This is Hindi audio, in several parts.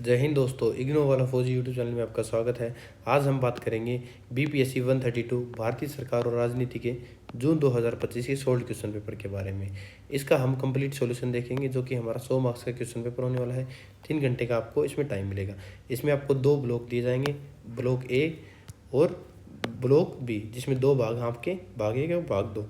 जय हिंद दोस्तों, इग्नो वाला फौजी यूट्यूब चैनल में आपका स्वागत है। आज हम बात करेंगे बीपीएससी 132 भारतीय सरकार और राजनीति के जून 2025 के सोल्ड क्वेश्चन पेपर के बारे में। इसका हम कंप्लीट सॉल्यूशन देखेंगे, जो कि हमारा 100 मार्क्स का क्वेश्चन पेपर होने वाला है। 3 घंटे का आपको इसमें टाइम मिलेगा। इसमें आपको 2 ब्लॉक दिए जाएंगे, ब्लॉक ए और ब्लॉक बी, जिसमें 2 भाग हैं आपके, भाग 1 और भाग 2।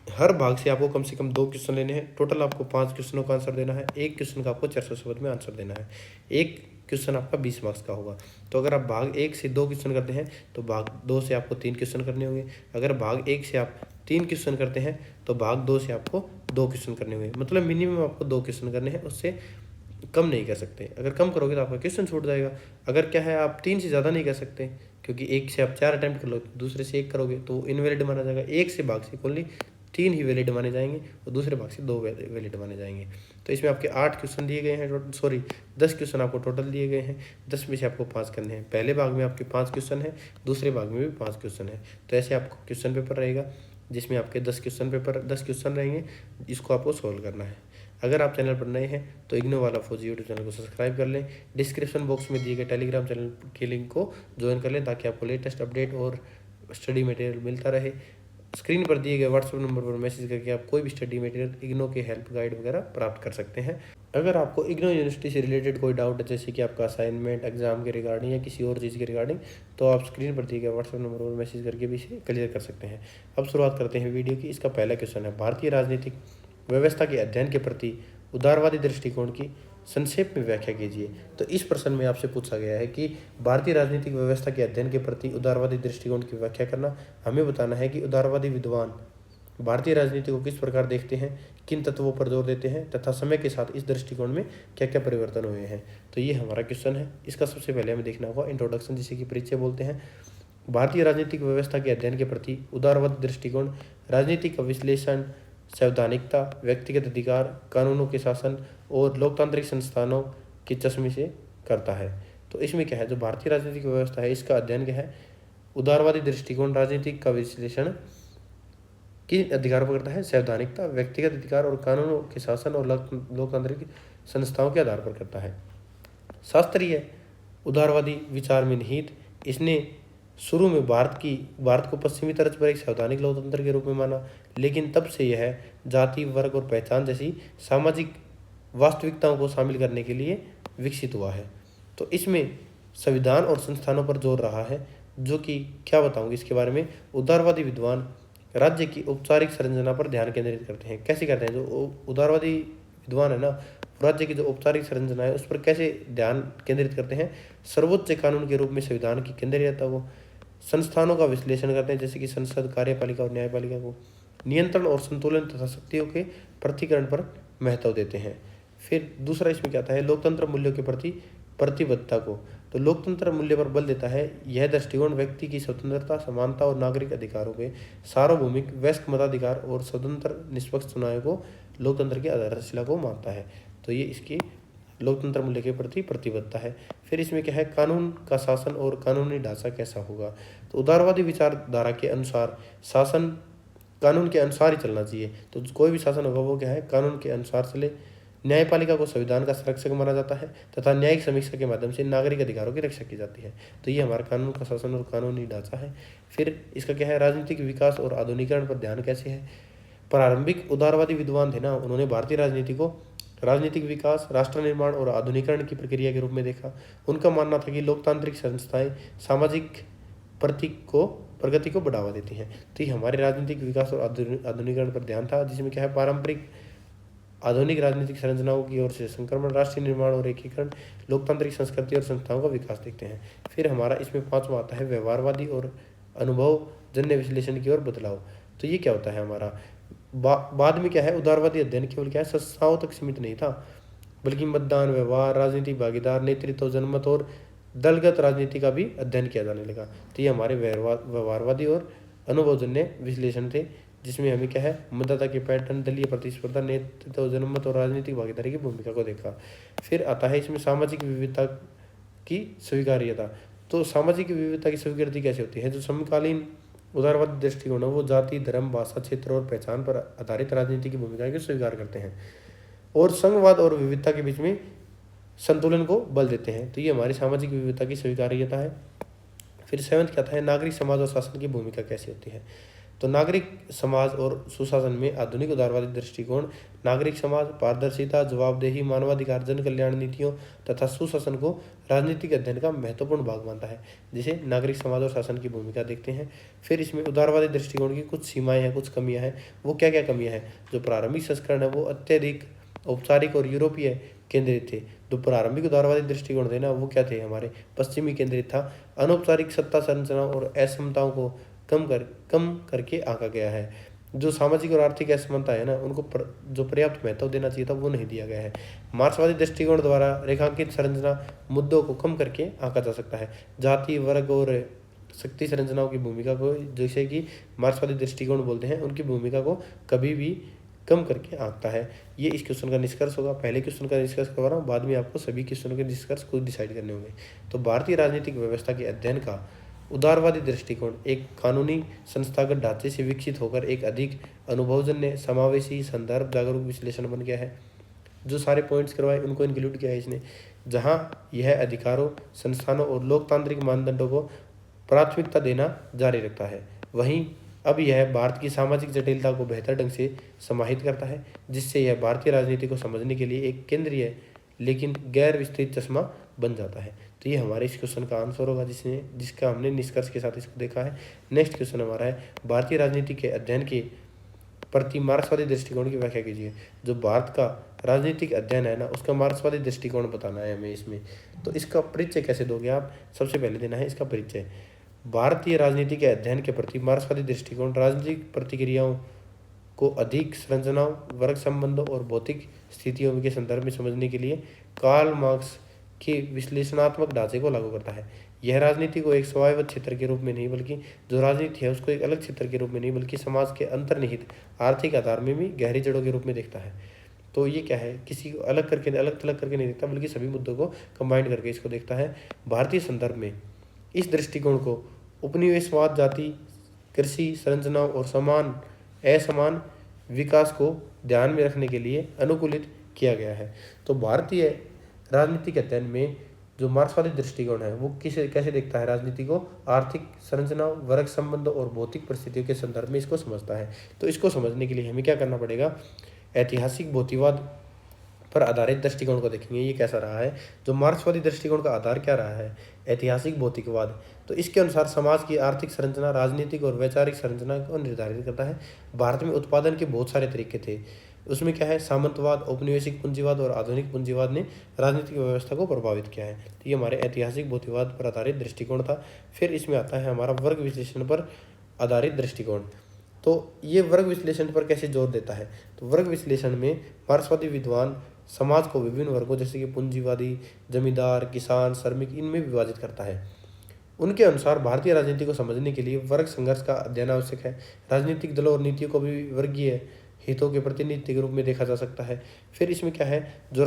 हर भाग से आपको कम से कम 2 क्वेश्चन लेने हैं। टोटल आपको 5 क्वेश्चनों का आंसर देना है। एक क्वेश्चन का आपको 400 शब्द में आंसर देना है। एक क्वेश्चन आपका 20 मार्क्स का होगा। तो अगर आप भाग 1 से 2 क्वेश्चन करते हैं तो भाग 2 से आपको 3 क्वेश्चन करने होंगे। अगर भाग 1 से आप 3 क्वेश्चन करते हैं तो भाग 2 से आपको 2 क्वेश्चन करने होंगे। मतलब मिनिमम आपको 2 क्वेश्चन करने हैं, उससे कम नहीं कर सकते। अगर कम करोगे तो आपका क्वेश्चन छूट जाएगा। अगर क्या है, आप 3 से ज़्यादा नहीं कर सकते, क्योंकि एक से आप 4 अटैम्प्ट कर लो, दूसरे से 1 करोगे तो इनवैलिड माना जाएगा। एक से भाग से ओनली 3 ही वैलिड माने जाएंगे और दूसरे भाग से 2 वैलिड माने जाएंगे। तो इसमें आपके 8 क्वेश्चन दिए गए हैं, 10 क्वेश्चन आपको टोटल दिए गए हैं। 10 में से आपको 5 करने हैं। पहले भाग में आपके 5 क्वेश्चन है, दूसरे भाग में भी 5 क्वेश्चन है। तो ऐसे आपको क्वेश्चन पेपर रहेगा, जिसमें आपके 10 क्वेश्चन रहेंगे। इसको आपको सोल्व करना है। अगर आप चैनल पर नए हैं तो इग्नो वाला फौजी यूट्यूब चैनल को सब्सक्राइब कर लें। डिस्क्रिप्शन बॉक्स में दिए गए टेलीग्राम चैनल के लिंक को ज्वाइन कर लें, ताकि आपको लेटेस्ट अपडेट और स्टडी मटेरियल मिलता रहे। स्क्रीन पर दिए गए व्हाट्सएप नंबर पर मैसेज करके आप कोई भी स्टडी मटेरियल इग्नो के हेल्प गाइड वगैरह प्राप्त कर सकते हैं। अगर आपको इग्नो यूनिवर्सिटी से रिलेटेड कोई डाउट है, जैसे कि आपका असाइनमेंट, एग्जाम के रिगार्डिंग या किसी और चीज़ के रिगार्डिंग, तो आप स्क्रीन पर दिए गए व्हाट्सएप नंबर पर मैसेज करके भी इसे क्लियर कर सकते हैं। अब शुरुआत करते हैं वीडियो की। इसका पहला क्वेश्चन है, भारतीय राजनीतिक व्यवस्था के अध्ययन के प्रति उदारवादी दृष्टिकोण की संक्षेप में व्याख्या कीजिए। तो इस प्रश्न में आपसे पूछा गया है कि भारतीय राजनीतिक व्यवस्था के अध्ययन के प्रति उदारवादी दृष्टिकोण की व्याख्या करना। हमें बताना है कि उदारवादी विद्वान भारतीय राजनीति को किस प्रकार देखते हैं, किन तत्वों पर जोर देते हैं तथा समय के साथ इस दृष्टिकोण में क्या क्या परिवर्तन हुए हैं। तो ये हमारा क्वेश्चन है। इसका सबसे पहले हमें देखना होगा इंट्रोडक्शन, जिसे कि परिचय बोलते हैं। भारतीय राजनीतिक व्यवस्था के अध्ययन के प्रति उदारवादी दृष्टिकोण राजनीतिक का विश्लेषण, संवैधानिकता, व्यक्तिगत अधिकार, कानूनों के शासन और लोकतांत्रिक संस्थानों के चश्मे से करता है। तो इसमें क्या है, जो भारतीय राजनीतिक व्यवस्था है, इसका अध्ययन क्या है, उदारवादी दृष्टिकोण राजनीतिक का विश्लेषण किन अधिकारों पर करता है, संवैधानिकता, व्यक्तिगत अधिकार और कानूनों के शासन और लोकतांत्रिक संस्थाओं के आधार पर करता है। शास्त्रीय उदारवादी विचार में निहित इसने शुरू में भारत को पश्चिमी तर्ज पर एक संवैधानिक लोकतंत्र के रूप में माना, लेकिन तब से यह जाति, वर्ग और पहचान जैसी सामाजिक वास्तविकताओं को शामिल करने के लिए विकसित हुआ है। तो इसमें संविधान और संस्थानों पर जोर रहा है, जो कि क्या बताऊंगी इसके बारे में। उदारवादी विद्वान राज्य की औपचारिक संरचना पर ध्यान केंद्रित करते हैं। कैसे करते हैं, जो उदारवादी विद्वान है ना, राज्य की जो औपचारिक संरचना है उस पर कैसे ध्यान केंद्रित करते हैं। सर्वोच्च कानून के रूप में संविधान की केंद्रीयता को, संस्थानों का विश्लेषण करते हैं, जैसे कि संसद, कार्यपालिका और न्यायपालिका को, नियंत्रण और संतुलन तथा शक्तियों के प्रतिकरण पर महत्व देते हैं। फिर दूसरा इसमें क्या आता है, लोकतंत्र मूल्यों के प्रति प्रतिबद्धता को। तो लोकतंत्र मूल्य पर बल देता है। यह दृष्टिकोण व्यक्ति की स्वतंत्रता, समानता और नागरिक अधिकारों के सार्वभौमिक वयस्क मताधिकार और स्वतंत्र निष्पक्ष चुनाव को लोकतंत्र की आधारशिला को मानता है। तो ये इसकी लोकतंत्र मूल्य के प्रति प्रतिबद्धता है। फिर इसमें क्या है, कानून का शासन और कानूनी ढांचा कैसा होगा। तो उदारवादी विचारधारा के अनुसार शासन कानून के अनुसार ही चलना चाहिए। तो कोई भी शासन होगा वो क्या है, कानून के अनुसार चले। न्यायपालिका को संविधान का संरक्षक माना जाता है तथा न्यायिक समीक्षा के माध्यम से नागरिक अधिकारों की रक्षा की जाती है। तो ये हमारा कानून का शासन और कानूनी ढांचा है। फिर इसका क्या है, राजनीतिक विकास और आधुनिकीकरण पर ध्यान कैसे है। प्रारंभिक उदारवादी विद्वान थे ना, उन्होंने भारतीय राजनीति को राजनीतिक विकास, राष्ट्र निर्माण और आधुनिकीकरण की प्रक्रिया के रूप में देखा। उनका मानना था कि लोकतांत्रिक संस्थाएं सामाजिक प्रगति को बढ़ावा देती हैं। तो ये हमारे राजनीतिक विकास और आधुनिकीकरण पर ध्यान था, जिसमें क्या है, पारंपरिक आधुनिक राजनीतिक संरचनाओं की ओर से संक्रमण, राष्ट्रीय निर्माण और एकीकरण, लोकतांत्रिक संस्कृति और संस्थाओं का विकास देखते हैं। फिर हमारा इसमें 5वां आता है, व्यवहारवादी और अनुभव जन्य विश्लेषण की ओर बदलाव। तो ये क्या होता है हमारा, बाद में क्या है, उदारवादी अध्ययन केवल क्या है, संस्थाओं तक सीमित नहीं था, बल्कि मतदान, व्यवहार, राजनीतिक भागीदार, नेतृत्व, जनमत और दलगत राजनीति का भी अध्ययन किया जाने लगा। तो ये हमारे व्यवहारवादी और अनुभवजन्य विश्लेषण थे, जिसमें हमें क्या है, मतदाता के पैटर्न, दलीय प्रतिस्पर्धा, नेतृत्व, जनमत और राजनीतिक भागीदारी की भूमिका को देखा। फिर आता है इसमें सामाजिक विविधता की स्वीकार्यता। तो सामाजिक विविधता की स्वीकृति कैसे होती है, जो समकालीन उदारवादी दृष्टिकोण है वो जाति, धर्म, भाषा, क्षेत्र और पहचान पर आधारित राजनीति की भूमिका को स्वीकार करते हैं और संघवाद और विविधता के बीच में संतुलन को बल देते हैं। तो ये हमारी सामाजिक विविधता की स्वीकार्यता है। फिर 7वां क्या था, नागरिक समाज और शासन की भूमिका कैसी होती है। तो नागरिक समाज और सुशासन में आधुनिक उदारवादी दृष्टिकोण। नागरिक समाज पारदर्शिता, जवाबदेही, मानवाधिकार, जन कल्याण नीतियों तथा सुशासन को राजनीतिक अध्ययन का महत्वपूर्ण भाग मानता है। जिसे नागरिक समाज और शासन की भूमिका देखते हैं। फिर इसमें उदारवादी दृष्टिकोण की कुछ सीमाएं हैं, कुछ कमियां हैं। वो क्या क्या कमियां हैं, जो प्रारंभिक संस्करण है वो अत्यधिक औपचारिक और यूरोपीय केंद्रित थे। जो प्रारंभिक उदारवादी दृष्टिकोण थे ना, वो क्या थे, हमारे पश्चिमी केंद्रित था। अनौपचारिक सत्ता संरचनाओं और असमताओं को कम करके आंका गया है। जो सामाजिक और आर्थिक असमानता है ना, उनको जो पर्याप्त महत्व देना चाहिए था वो नहीं दिया गया है। मार्क्सवादी दृष्टिकोण द्वारा रेखांकित संरचना मुद्दों को कम करके आंका जा सकता है। जाति, वर्ग और शक्ति संरचनाओं की भूमिका को, जैसे कि मार्क्सवादी दृष्टिकोण बोलते हैं, उनकी भूमिका को कभी भी कम करके आंकता है। ये इस क्वेश्चन का निष्कर्ष होगा। पहले क्वेश्चन का निष्कर्ष करवा रहा हूँ, बाद में आपको सभी क्वेश्चनों के निष्कर्ष खुद डिसाइड करने होंगे। तो भारतीय राजनीतिक व्यवस्था के अध्ययन का उदारवादी दृष्टिकोण एक कानूनी संस्थागत ढांचे से विकसित होकर एक अधिक अनुभवजन्य, समावेशी, संदर्भ जागरूक विश्लेषण बन गया है। जो सारे पॉइंट्स करवाए उनको इंक्लूड किया है इसने, जहाँ यह अधिकारों, संस्थानों और लोकतांत्रिक मानदंडों को प्राथमिकता देना जारी रखता है। वहीं अब यह भारत की सामाजिक जटिलता को बेहतर ढंग से समाहित करता है, जिससे यह भारतीय राजनीति को समझने के लिए एक केंद्रीय लेकिन गैर विस्तृत चश्मा बन जाता है। तो ये हमारे इस क्वेश्चन का आंसर होगा, जिसका हमने निष्कर्ष के साथ इसको देखा है। नेक्स्ट क्वेश्चन हमारा है, भारतीय राजनीति के अध्ययन के प्रति मार्क्सवादी दृष्टिकोण की व्याख्या कीजिए। जो भारत का राजनीतिक अध्ययन है ना, उसका मार्क्सवादी दृष्टिकोण बताना है हमें इसमें। तो इसका परिचय कैसे दोगे आप, सबसे पहले देना है इसका परिचय। भारतीय राजनीति के अध्ययन के प्रति मार्क्सवादी दृष्टिकोण राजनीतिक प्रतिक्रियाओं को अधिक संरचनाओं, वर्ग संबंधों और भौतिक स्थितियों के संदर्भ में समझने के लिए कार्ल मार्क्स के विश्लेषणात्मक ढांचे को लागू करता है। यह राजनीति को एक स्वायत्त क्षेत्र के रूप में नहीं, बल्कि जो राजनीति है उसको एक अलग क्षेत्र के रूप में नहीं, बल्कि समाज के अंतर्निहित आर्थिक आधार में भी गहरी जड़ों के रूप में देखता है। तो ये क्या है, किसी को अलग थलग करके नहीं देखता, बल्कि सभी मुद्दों को कंबाइंड करके इसको देखता है। भारतीय संदर्भ में इस दृष्टिकोण को उपनिवेशवाद, जाति, कृषि संरचनाओं और असमान विकास को ध्यान में रखने के लिए अनुकूलित किया गया है। तो भारतीय राजनीतिक अध्ययन में जो मार्क्सवादी दृष्टिकोण है वो कैसे देखता है राजनीति को, आर्थिक संरचनाओं, वर्ग संबंधों और भौतिक परिस्थितियों के संदर्भ में इसको समझता है। तो इसको समझने के लिए हमें क्या करना पड़ेगा, ऐतिहासिक भौतिकवाद पर आधारित दृष्टिकोण को देखेंगे। ये कैसा रहा है, जो मार्क्सवादी दृष्टिकोण का आधार क्या रहा है, ऐतिहासिक भौतिकवाद। तो इसके अनुसार समाज की आर्थिक संरचना राजनीतिक और वैचारिक संरचना को निर्धारित करता है। भारत में उत्पादन के बहुत सारे तरीके थे, उसमें क्या है, सामंतवाद, औपनिवेशिक पूंजीवाद और आधुनिक पूंजीवाद ने राजनीतिक व्यवस्था को प्रभावित किया है। तो ये हमारे ऐतिहासिक भौतिकवाद पर आधारित दृष्टिकोण था। फिर इसमें आता है हमारा वर्ग विश्लेषण पर आधारित दृष्टिकोण। तो ये वर्ग विश्लेषण पर कैसे जोर देता है, तो वर्ग विश्लेषण में मार्क्सवादी विद्वान समाज को विभिन्न वर्गों जैसे कि पूंजीवादी, जमींदार, किसान, श्रमिक, इनमें विभाजित करता है। उनके अनुसार भारतीय राजनीति को समझने के लिए वर्ग संघर्ष का अध्ययन आवश्यक है। राजनीतिक दलों और नीतियों को भी वर्गीय हितों के प्रतिनिधित्व के रूप में देखा जा सकता है। फिर इसमें क्या है, जो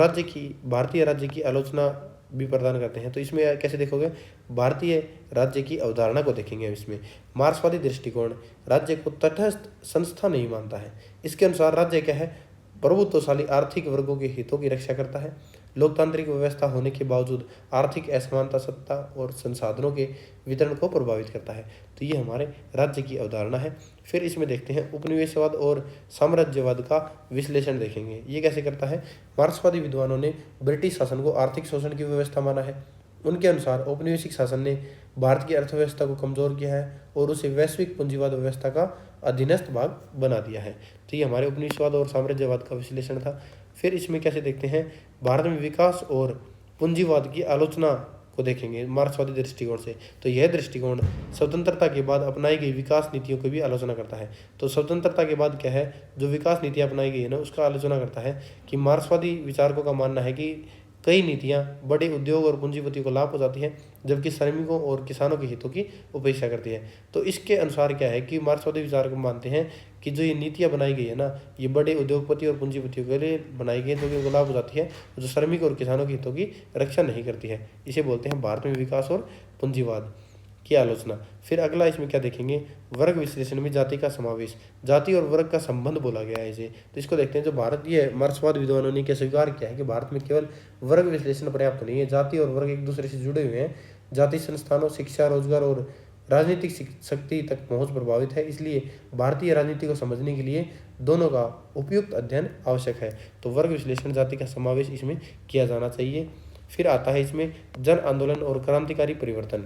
भारतीय राज्य की आलोचना भी प्रदान करते हैं। तो इसमें कैसे देखोगे, भारतीय राज्य की अवधारणा को देखेंगे इसमें। मार्क्सवादी दृष्टिकोण राज्य को तटस्थ संस्था नहीं मानता है। इसके अनुसार राज्य क्या है, प्रभुत्वशाली आर्थिक वर्गों के हितों की रक्षा करता है। लोकतांत्रिक व्यवस्था होने के बावजूद आर्थिक असमानता सत्ता और संसाधनों के वितरण को प्रभावित करता है। तो ये हमारे राज्य की अवधारणा है। फिर इसमें देखते हैं उपनिवेशवाद और साम्राज्यवाद का विश्लेषण देखेंगे। ये कैसे करता है, मार्क्सवादी विद्वानों ने ब्रिटिश शासन को आर्थिक शोषण की व्यवस्था माना है। उनके अनुसार औपनिवेशिक शासन ने भारत की अर्थव्यवस्था को कमजोर किया है और उसे वैश्विक पूंजीवाद व्यवस्था का अधीनस्थ भाग बना दिया है। तो ये हमारे उपनिवेशवाद और साम्राज्यवाद का विश्लेषण था। फिर इसमें कैसे देखते हैं, भारत में विकास और पूंजीवाद की आलोचना को देखेंगे मार्क्सवादी दृष्टिकोण से। तो यह दृष्टिकोण स्वतंत्रता के बाद अपनाई गई विकास नीतियों की भी आलोचना करता है। तो स्वतंत्रता के बाद क्या है, जो विकास नीतियाँ अपनाई गई है ना, उसका आलोचना करता है। कि मार्क्सवादी विचारकों का मानना है कि कई नीतियां बड़े उद्योग और पूंजीपतियों को लाभ पहुंचाती है, जबकि श्रमिकों और किसानों के हितों की उपेक्षा करती है। तो इसके अनुसार क्या है कि मार्क्सवादी विचारक मानते हैं कि जो ये नीतियां बनाई गई है ना, ये बड़े उद्योगपति और पूंजीपतियों के लिए बनाई गई है, जो कि उनको लाभ पहुंचाती है, जो श्रमिक और किसानों के हितों की रक्षा नहीं करती है। इसे बोलते हैं भारत में विकास और पूंजीवाद की आलोचना। फिर अगला इसमें क्या देखेंगे, वर्ग विश्लेषण में जाति का समावेश, जाति और वर्ग का संबंध बोला गया है इसे। तो इसको देखते हैं, जो भारतीय मार्क्सवाद विद्वानों ने क्या स्वीकार किया है कि भारत में केवल वर्ग विश्लेषण पर्याप्त नहीं है, जाति और वर्ग एक दूसरे से जुड़े हुए हैं। जाति संस्थानों, शिक्षा, रोजगार और राजनीतिक शक्ति तक पहुंच प्रभावित है, इसलिए भारतीय राजनीति को समझने के लिए दोनों का उपयुक्त अध्ययन आवश्यक है। तो वर्ग विश्लेषण, जाति का समावेश इसमें किया जाना चाहिए। फिर आता है इसमें जन आंदोलन और क्रांतिकारी परिवर्तन।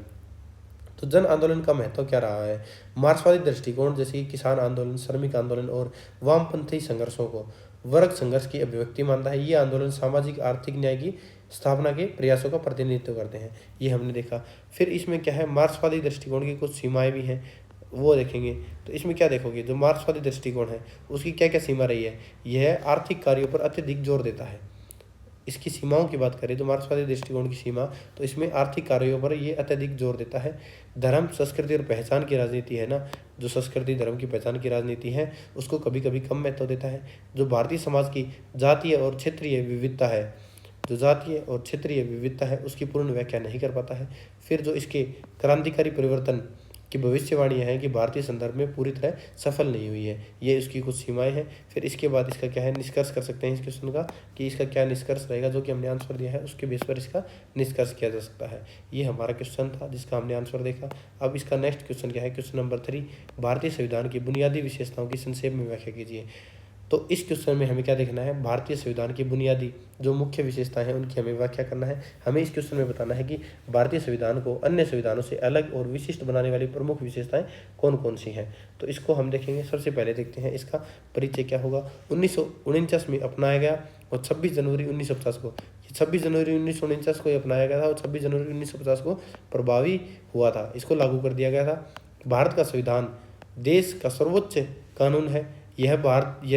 तो जन आंदोलन का महत्व क्या रहा है। मार्क्सवादी दृष्टिकोण जैसे कि किसान आंदोलन, श्रमिक आंदोलन और वामपंथी संघर्षों को वर्ग संघर्ष की अभिव्यक्ति मानता है। ये आंदोलन सामाजिक आर्थिक न्याय की स्थापना के प्रयासों का प्रतिनिधित्व करते हैं, ये हमने देखा। फिर इसमें क्या है, मार्क्सवादी दृष्टिकोण की कुछ सीमाएं भी हैं, वो देखेंगे। तो इसमें क्या देखोगे, जो मार्क्सवादी दृष्टिकोण है उसकी क्या क्या सीमा रही है। यह आर्थिक कार्यों पर अत्यधिक जोर देता है। इसकी सीमाओं की बात करें तो मार्क्सवादी दृष्टिकोण की सीमा, तो इसमें आर्थिक कार्यों पर ये अत्यधिक जोर देता है। धर्म, संस्कृति और पहचान की राजनीति है ना, जो संस्कृति धर्म की पहचान की राजनीति है उसको कभी कभी कम महत्व देता है। जो भारतीय समाज की जातीय और क्षेत्रीय विविधता है, जो जातीय और क्षेत्रीय विविधता है उसकी पूर्ण व्याख्या नहीं कर पाता है। फिर जो इसके क्रांतिकारी परिवर्तन की भविष्यवाणियाँ हैं कि भारतीय संदर्भ में पूरी तरह सफल नहीं हुई है, ये उसकी कुछ सीमाएं हैं। फिर इसके बाद इसका क्या है, निष्कर्ष कर सकते हैं इस क्वेश्चन का कि इसका क्या निष्कर्ष रहेगा, जो कि हमने आंसर दिया है उसके बेस पर इसका निष्कर्ष किया जा सकता है। ये हमारा क्वेश्चन था जिसका हमने आंसर देखा। अब इसका नेक्स्ट क्वेश्चन क्या है, क्वेश्चन नंबर 3, भारतीय संविधान की बुनियादी विशेषताओं की संक्षेप में व्याख्या कीजिए। तो इस क्वेश्चन में हमें क्या देखना है, भारतीय संविधान की बुनियादी जो मुख्य विशेषताएं हैं उनकी हमें व्याख्या करना है। हमें इस क्वेश्चन में बताना है कि भारतीय संविधान को अन्य संविधानों से अलग और विशिष्ट बनाने वाली प्रमुख विशेषताएं कौन कौन सी हैं। तो इसको हम देखेंगे। सबसे पहले देखते हैं इसका परिचय क्या होगा। 1949 में अपनाया गया और 26 जनवरी 1950 को, 26 जनवरी 1949 को अपनाया गया था और 26 जनवरी 1950 को प्रभावी हुआ था, इसको लागू कर दिया गया था। भारत का संविधान देश का सर्वोच्च कानून है। यह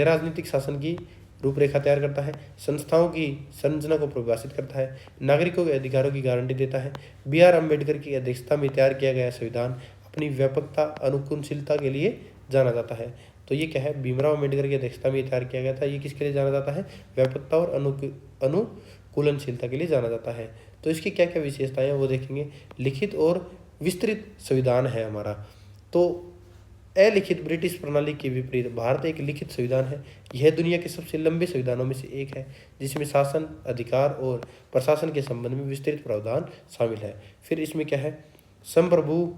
राजनीतिक शासन की रूपरेखा तैयार करता है, संस्थाओं की संरचना को परिभाषित करता है, नागरिकों के अधिकारों की गारंटी देता है। B.R. अम्बेडकर की अध्यक्षता में तैयार किया गया संविधान अपनी व्यापकता, अनुकूलशीलता के लिए जाना जाता है। तो ये क्या है, भीमराव अम्बेडकर की अध्यक्षता में तैयार किया गया था। ये किसके लिए जाना जाता है, व्यापकता और अनुकूलनशीलता के लिए जाना जाता है। तो इसकी क्या क्या विशेषताएं हैं वो देखेंगे। लिखित और विस्तृत संविधान है हमारा। तो अलिखित ब्रिटिश प्रणाली के विपरीत भारत एक लिखित संविधान है। यह दुनिया के सबसे लंबे संविधानों में से एक है जिसमें शासन, अधिकार और प्रशासन के संबंध में विस्तृत प्रावधान शामिल है। फिर इसमें क्या है, संप्रभु,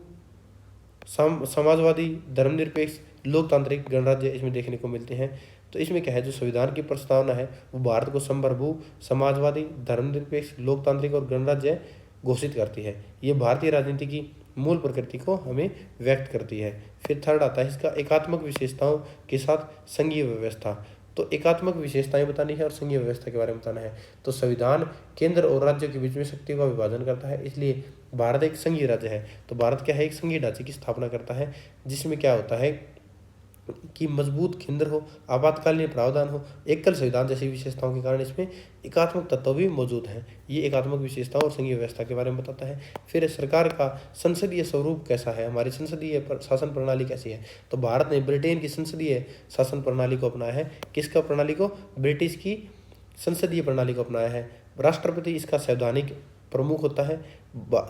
समाजवादी, धर्मनिरपेक्ष, लोकतांत्रिक, गणराज्य इसमें देखने को मिलते हैं। तो इसमें क्या है, जो संविधान की प्रस्तावना है वो भारत को संप्रभु, समाजवादी, धर्मनिरपेक्ष, लोकतांत्रिक और गणराज्य घोषित करती है। ये भारतीय राजनीति की मूल प्रकृति को हमें व्यक्त करती है। फिर थर्ड आता है इसका, एकात्मक विशेषताओं के साथ संघीय व्यवस्था। तो एकात्मक विशेषताएं बतानी है और संघीय व्यवस्था के बारे में बताना है। तो संविधान केंद्र और राज्य के बीच में शक्तियों का विभाजन करता है, इसलिए भारत एक संघीय राज्य है। तो भारत क्या है, एक संघीय ढांचे की स्थापना करता है जिसमें क्या होता है कि मजबूत केंद्र हो, आपातकालीन प्रावधान हो, एकल संविधान जैसी विशेषताओं के कारण इसमें एकात्मक तत्व भी मौजूद हैं। ये एकात्मक विशेषताओं और संघीय व्यवस्था के बारे में बताता है। फिर सरकार का संसदीय स्वरूप कैसा है, हमारी संसदीय शासन प्रणाली कैसी है। तो भारत ने ब्रिटेन की संसदीय शासन प्रणाली को अपनाया है। किसका प्रणाली को, ब्रिटिश की संसदीय प्रणाली को अपनाया है। राष्ट्रपति इसका संवैधानिक प्रमुख होता है।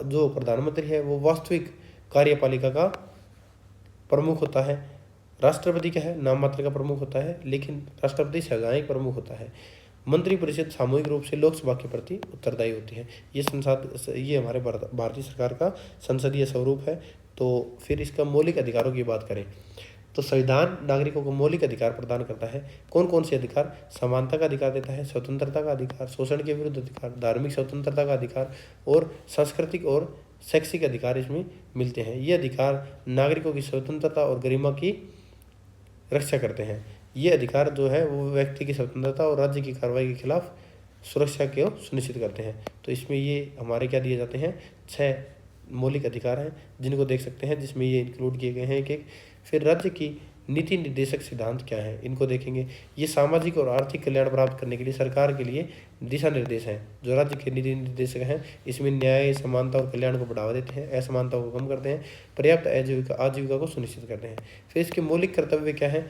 जो प्रधानमंत्री है वो वास्तविक कार्यपालिका का प्रमुख होता है। राष्ट्रपति क्या है, नाम मात्र का प्रमुख होता है, लेकिन राष्ट्रपति संवैधानिक प्रमुख होता है। मंत्रिपरिषद सामूहिक रूप से लोकसभा के प्रति उत्तरदायी होती है। ये हमारे भारतीय सरकार का संसदीय स्वरूप है। तो फिर इसका मौलिक अधिकारों की बात करें तो संविधान नागरिकों को मौलिक अधिकार प्रदान करता है। कौन कौन से अधिकार, समानता का अधिकार देता है, स्वतंत्रता का अधिकार, शोषण के विरुद्ध अधिकार, धार्मिक स्वतंत्रता का अधिकार और सांस्कृतिक और शैक्षिक अधिकार इसमें मिलते हैं। ये अधिकार नागरिकों की स्वतंत्रता और गरिमा की रक्षा करते हैं। ये अधिकार जो है वो व्यक्ति की स्वतंत्रता और राज्य की कार्रवाई के खिलाफ सुरक्षा को सुनिश्चित करते हैं। तो इसमें ये हमारे क्या दिए जाते हैं, 6 मौलिक अधिकार हैं जिनको देख सकते हैं, जिसमें ये इंक्लूड किए गए हैं एक एक। फिर राज्य की नीति निर्देशक सिद्धांत क्या है, इनको देखेंगे। ये सामाजिक और आर्थिक कल्याण प्राप्त करने के लिए सरकार के लिए दिशा निर्देश हैं। जो राज्य के नीति निर्देशक हैं इसमें न्याय, समानता और कल्याण को बढ़ावा देते हैं, असमानता को कम करते हैं, पर्याप्त आजीविका को सुनिश्चित करते हैं। फिर इसके मौलिक कर्तव्य क्या है,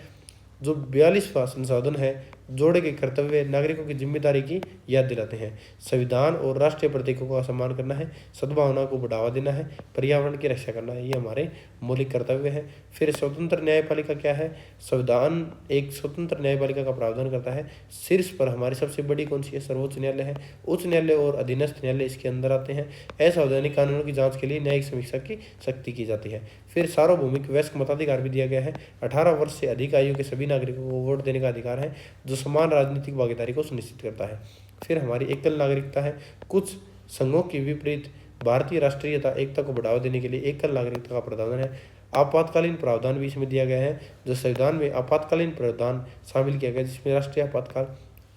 जो 42वां संशोधन है जोड़े के कर्तव्य नागरिकों की जिम्मेदारी की याद दिलाते हैं। संविधान और राष्ट्रीय प्रतीकों का सम्मान करना है, सद्भावना को बढ़ावा देना है, पर्यावरण की रक्षा करना है, ये हमारे मौलिक कर्तव्य है। फिर स्वतंत्र न्यायपालिका क्या है? संविधान एक स्वतंत्र न्यायपालिका का प्रावधान करता है। शीर्ष पर हमारी सबसे बड़ी कौन सी है? सर्वोच्च न्यायालय है। उच्च न्यायालय और अधीनस्थ न्यायालय इसके अंदर आते हैं। असंवैधानिक कानूनों की जांच के लिए न्यायिक समीक्षा की शक्ति की जाती है। फिर सार्वभौमिक वयस्क मताधिकार भी दिया गया है। 18 वर्ष से अधिक आयु के सभी नागरिकों को वोट देने का अधिकार है, जो समान राजनीतिक भागीदारी को सुनिश्चित करता है। फिर हमारी एकल नागरिकता है। कुछ संघों के विपरीत भारतीय राष्ट्रीयता एकता को बढ़ावा देने के लिए एकल नागरिकता का प्रावधान है। आपातकालीन प्रावधान भी इसमें दिया गया है, जो संविधान में आपातकालीन प्रावधान शामिल किया गया, जिसमें राष्ट्रीय आपातकाल,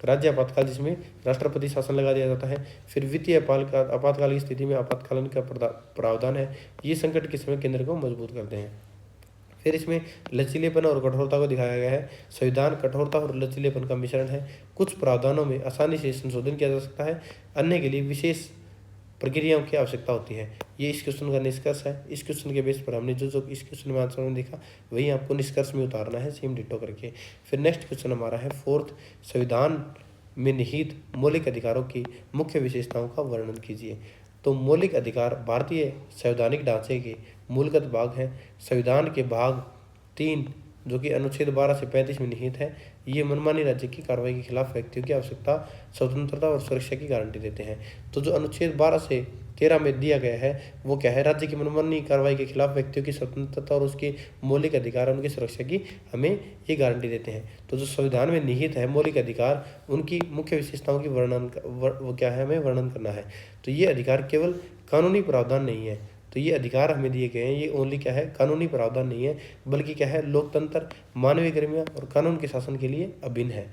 राज्य आपातकाल, जिसमें राष्ट्रपति शासन लगा दिया जाता है। फिर वित्तीय आपातकाल की स्थिति में आपातकालीन का प्रावधान है। ये संकट के समय केंद्र को मजबूत करते हैं। फिर इसमें लचीलेपन और कठोरता को दिखाया गया है। संविधान कठोरता और लचीलेपन का मिश्रण है। कुछ प्रावधानों में आसानी से संशोधन किया जा सकता है, अन्य के लिए विशेष प्रक्रियाओं की आवश्यकता होती है। ये इस क्वेश्चन का निष्कर्ष है। इस क्वेश्चन के बेस पर हमने जो इस क्वेश्चन में आंसर में देखा, वही आपको निष्कर्ष में उतारना है, सेम डिटो करके। फिर नेक्स्ट क्वेश्चन हमारा है फोर्थ, संविधान में निहित मौलिक अधिकारों की मुख्य विशेषताओं का वर्णन कीजिए। तो मौलिक अधिकार भारतीय संवैधानिक ढांचे के मूलगत भाग हैं। संविधान के भाग 3 जो कि अनुच्छेद 12 से 35 में निहित है, ये मनमानी राज्य की कार्रवाई के खिलाफ व्यक्तियों की आवश्यकता, स्वतंत्रता और सुरक्षा की गारंटी देते हैं। तो जो अनुच्छेद 12 से 13 में दिया गया है वो क्या है? राज्य की मनमानी कार्रवाई के खिलाफ व्यक्तियों की स्वतंत्रता और उसके मौलिक अधिकार, उनकी सुरक्षा की हमें ये गारंटी देते हैं। तो जो संविधान में निहित है मौलिक अधिकार, उनकी मुख्य विशेषताओं की वो क्या है? हमें वर्णन करना है। तो ये अधिकार केवल कानूनी प्रावधान नहीं है, तो ये अधिकार हमें दिए गए हैं, ये ओनली क्या है? कानूनी प्रावधान नहीं है, बल्कि क्या है? लोकतंत्र, मानवीय गरिमा और कानून के शासन के लिए अभिन्न है।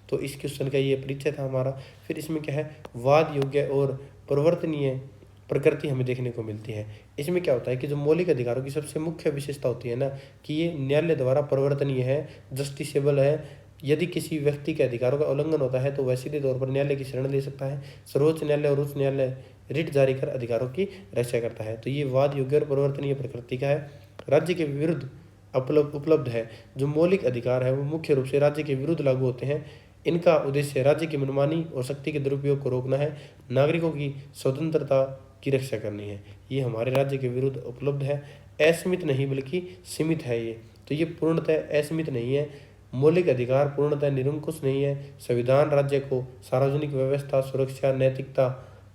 तो इस क्वेश्चन का ये परिचय था हमारा। फिर इसमें क्या है? वाद योग्य और परिवर्तनीय प्रकृति हमें देखने को मिलती है। इसमें क्या होता है कि जो मौलिक अधिकारों की सबसे मुख्य विशेषता होती है ना, कि ये न्यायालय द्वारा परिवर्तनीय है, जस्टिसेबल है। यदि किसी व्यक्ति के अधिकारों का उल्लंघन होता है तो वह सीधे तौर पर न्यायालय की शरण ले सकता है। सर्वोच्च न्यायालय और उच्च न्यायालय रिट जारी कर अधिकारों की रक्षा करता है। तो ये वाद योग्य और परिवर्तनीय प्रकृति का है। राज्य के विरुद्ध उपलब्ध है। जो मौलिक अधिकार है वो मुख्य रूप से राज्य के विरुद्ध लागू होते हैं। इनका उद्देश्य राज्य की मनमानी और शक्ति के दुरुपयोग को रोकना है, नागरिकों की स्वतंत्रता की रक्षा करनी है। ये हमारे राज्य के विरुद्ध उपलब्ध है। असीमित नहीं बल्कि सीमित है ये। तो ये पूर्णतः असीमित नहीं है। मौलिक अधिकार पूर्णतः निरंकुश नहीं है। संविधान राज्य को सार्वजनिक व्यवस्था, सुरक्षा, नैतिकता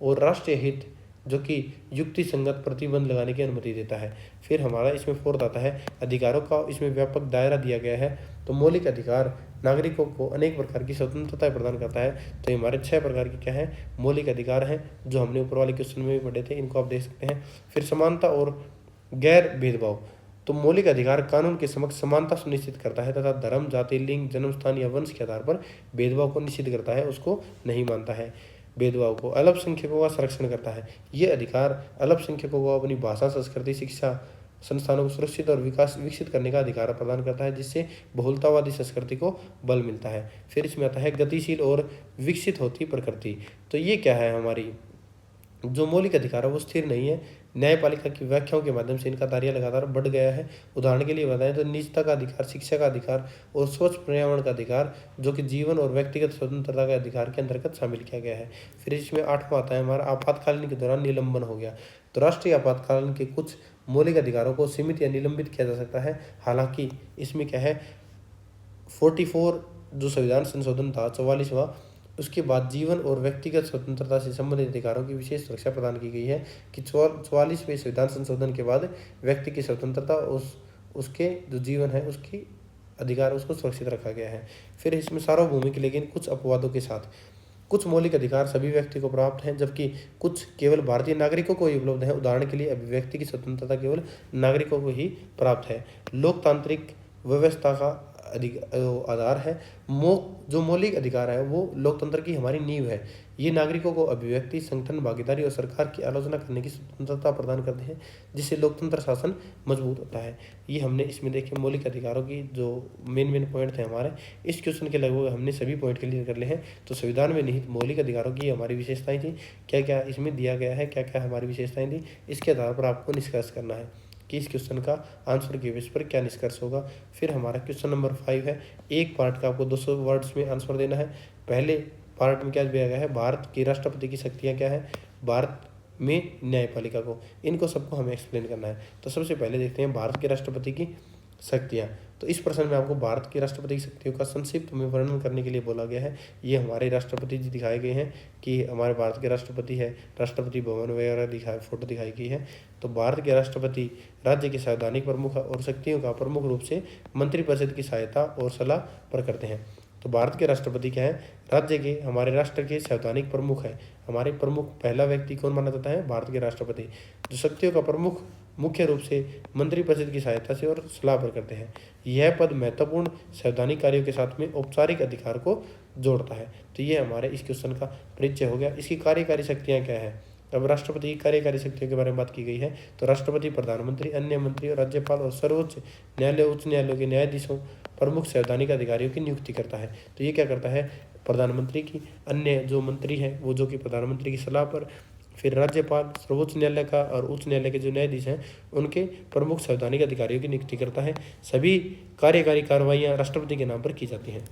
और राष्ट्रीय हित जो कि युक्ति संगत प्रतिबंध लगाने की अनुमति देता है। फिर हमारा इसमें फोर्थ आता है अधिकारों का, इसमें व्यापक दायरा दिया गया है। तो मौलिक अधिकार नागरिकों को अनेक प्रकार की स्वतंत्रता प्रदान करता है। तो ये हमारे 6 प्रकार के क्या है? मौलिक अधिकार हैं, जो हमने ऊपर वाले क्वेश्चन में भी पढ़े थे, इनको आप देख सकते हैं। फिर समानता और गैर भेदभाव। तो मौलिक अधिकार कानून के समक्ष समानता सुनिश्चित करता है तथा धर्म, जाति, लिंग, जन्म स्थान या वंश के आधार पर भेदभाव को निषिद्ध करता है, उसको नहीं मानता है भेदभाव को। अल्पसंख्यकों का संरक्षण करता है। ये अधिकार अल्पसंख्यकों को अपनी भाषा, संस्कृति, शिक्षा संस्थानों को सुरक्षित और विकसित करने का अधिकार प्रदान करता है, जिससे बहुलतावादी संस्कृति को बल मिलता है। फिर इसमें आता है गतिशील और विकसित होती प्रकृति। तो ये क्या है? हमारी जो मौलिक अधिकार है वो स्थिर नहीं है। न्यायपालिका की व्याख्याओं के माध्यम से इनका दायरा लगातार बढ़ गया है। उदाहरण के लिए बताएं तो निजता का अधिकार, शिक्षा का अधिकार और स्वच्छ पर्यावरण का अधिकार, जो कि जीवन और व्यक्तिगत स्वतंत्रता के अधिकार के अंतर्गत शामिल किया गया है। फिर इसमें 8वां आता है हमारा आपातकालीन के दौरान निलंबन हो गया। तो राष्ट्रीय आपातकालीन के कुछ मौलिक अधिकारों को सीमित या निलंबित किया जा सकता है। हालांकि इसमें क्या है? 44 जो संविधान संशोधन था 44वां, उसके बाद जीवन और व्यक्तिगत स्वतंत्रता से संबंधित अधिकारों की विशेष सुरक्षा प्रदान की गई है कि 44वें संविधान संशोधन के बाद व्यक्ति की स्वतंत्रता, उसके जो जीवन है उसकी अधिकार, उसको सुरक्षित रखा गया है। फिर इसमें सार्वभौमिक लेकिन कुछ अपवादों के साथ। कुछ मौलिक अधिकार सभी व्यक्ति को प्राप्त हैं, जबकि कुछ केवल भारतीय नागरिकों को ही उपलब्ध है। उदाहरण के लिए अभिव्यक्ति की स्वतंत्रता केवल नागरिकों को ही प्राप्त है। लोकतांत्रिक व्यवस्था का आधार है। जो मौलिक अधिकार है वो लोकतंत्र की हमारी नींव है। ये नागरिकों को अभिव्यक्ति, संगठन, भागीदारी और सरकार की आलोचना करने की स्वतंत्रता प्रदान करते हैं, जिससे लोकतंत्र शासन मजबूत होता है। ये हमने इसमें देखे मौलिक अधिकारों की जो मेन पॉइंट थे हमारे। इस क्वेश्चन के लगभग हमने सभी पॉइंट क्लियर कर लिए हैं। तो संविधान में निहित मौलिक अधिकारों की हमारी विशेषताएं थी, क्या क्या इसमें दिया गया है, क्या क्या हमारी विशेषताएं थी, इसके आधार पर आपको निष्कर्ष करना है कि इस क्वेश्चन का आंसर के बेस पर क्या निष्कर्ष होगा। फिर हमारा क्वेश्चन नंबर 5 है, एक पार्ट का आपको 200 वर्ड्स में आंसर देना है। पहले पार्ट में क्या दिया गया है, भारत की राष्ट्रपति की शक्तियाँ क्या है, भारत में न्यायपालिका को, इनको सबको हमें एक्सप्लेन करना है। तो सबसे पहले देखते हैं भारत के राष्ट्रपति की शक्तियाँ। तो इस प्रश्न में आपको भारत के राष्ट्रपति की शक्तियों का संक्षिप्त में वर्णन करने के लिए बोला गया है। ये हमारे राष्ट्रपति जी दिखाए गए हैं कि हमारे भारत के राष्ट्रपति है, राष्ट्रपति भवन वगैरह दिखाए, फोटो दिखाई गई है। तो भारत के राष्ट्रपति राज्य के संवैधानिक प्रमुख और शक्तियों का प्रमुख रूप से मंत्रिपरिषद की सहायता और सलाह पर करते हैं। तो भारत के राष्ट्रपति क्या है, राज्य के, हमारे राष्ट्र के संवैधानिक प्रमुख है। हमारे प्रमुख पहला व्यक्ति कौन माना जाता है, भारत के राष्ट्रपति, जो शक्तियों का प्रमुख मुख्य रूप से मंत्रिपरिषद की सहायता से और सलाह पर करते हैं। यह पद महत्वपूर्ण संवैधानिक कार्यों के साथ में औपचारिक अधिकार को जोड़ता है। तो ये हमारे इस क्वेश्चन का परिचय हो गया। इसकी कार्यकारी शक्तियाँ क्या है। अब राष्ट्रपति की कार्यकारी शक्तियों के बारे में बात की गई है। तो राष्ट्रपति प्रधानमंत्री, अन्य मंत्री और राज्यपाल और सर्वोच्च न्यायालय, उच्च न्यायालयों के न्यायाधीशों, प्रमुख संवैधानिक अधिकारियों की नियुक्ति करता है। तो ये क्या करता है, प्रधानमंत्री की, अन्य जो मंत्री हैं वो जो कि प्रधानमंत्री की सलाह पर, फिर राज्यपाल, सर्वोच्च न्यायालय का और उच्च न्यायालय के जो न्यायाधीश हैं उनके प्रमुख संवैधानिक अधिकारियों की नियुक्ति करता है। सभी कार्यकारी कार्रवाइयाँ राष्ट्रपति के नाम पर की जाती हैं।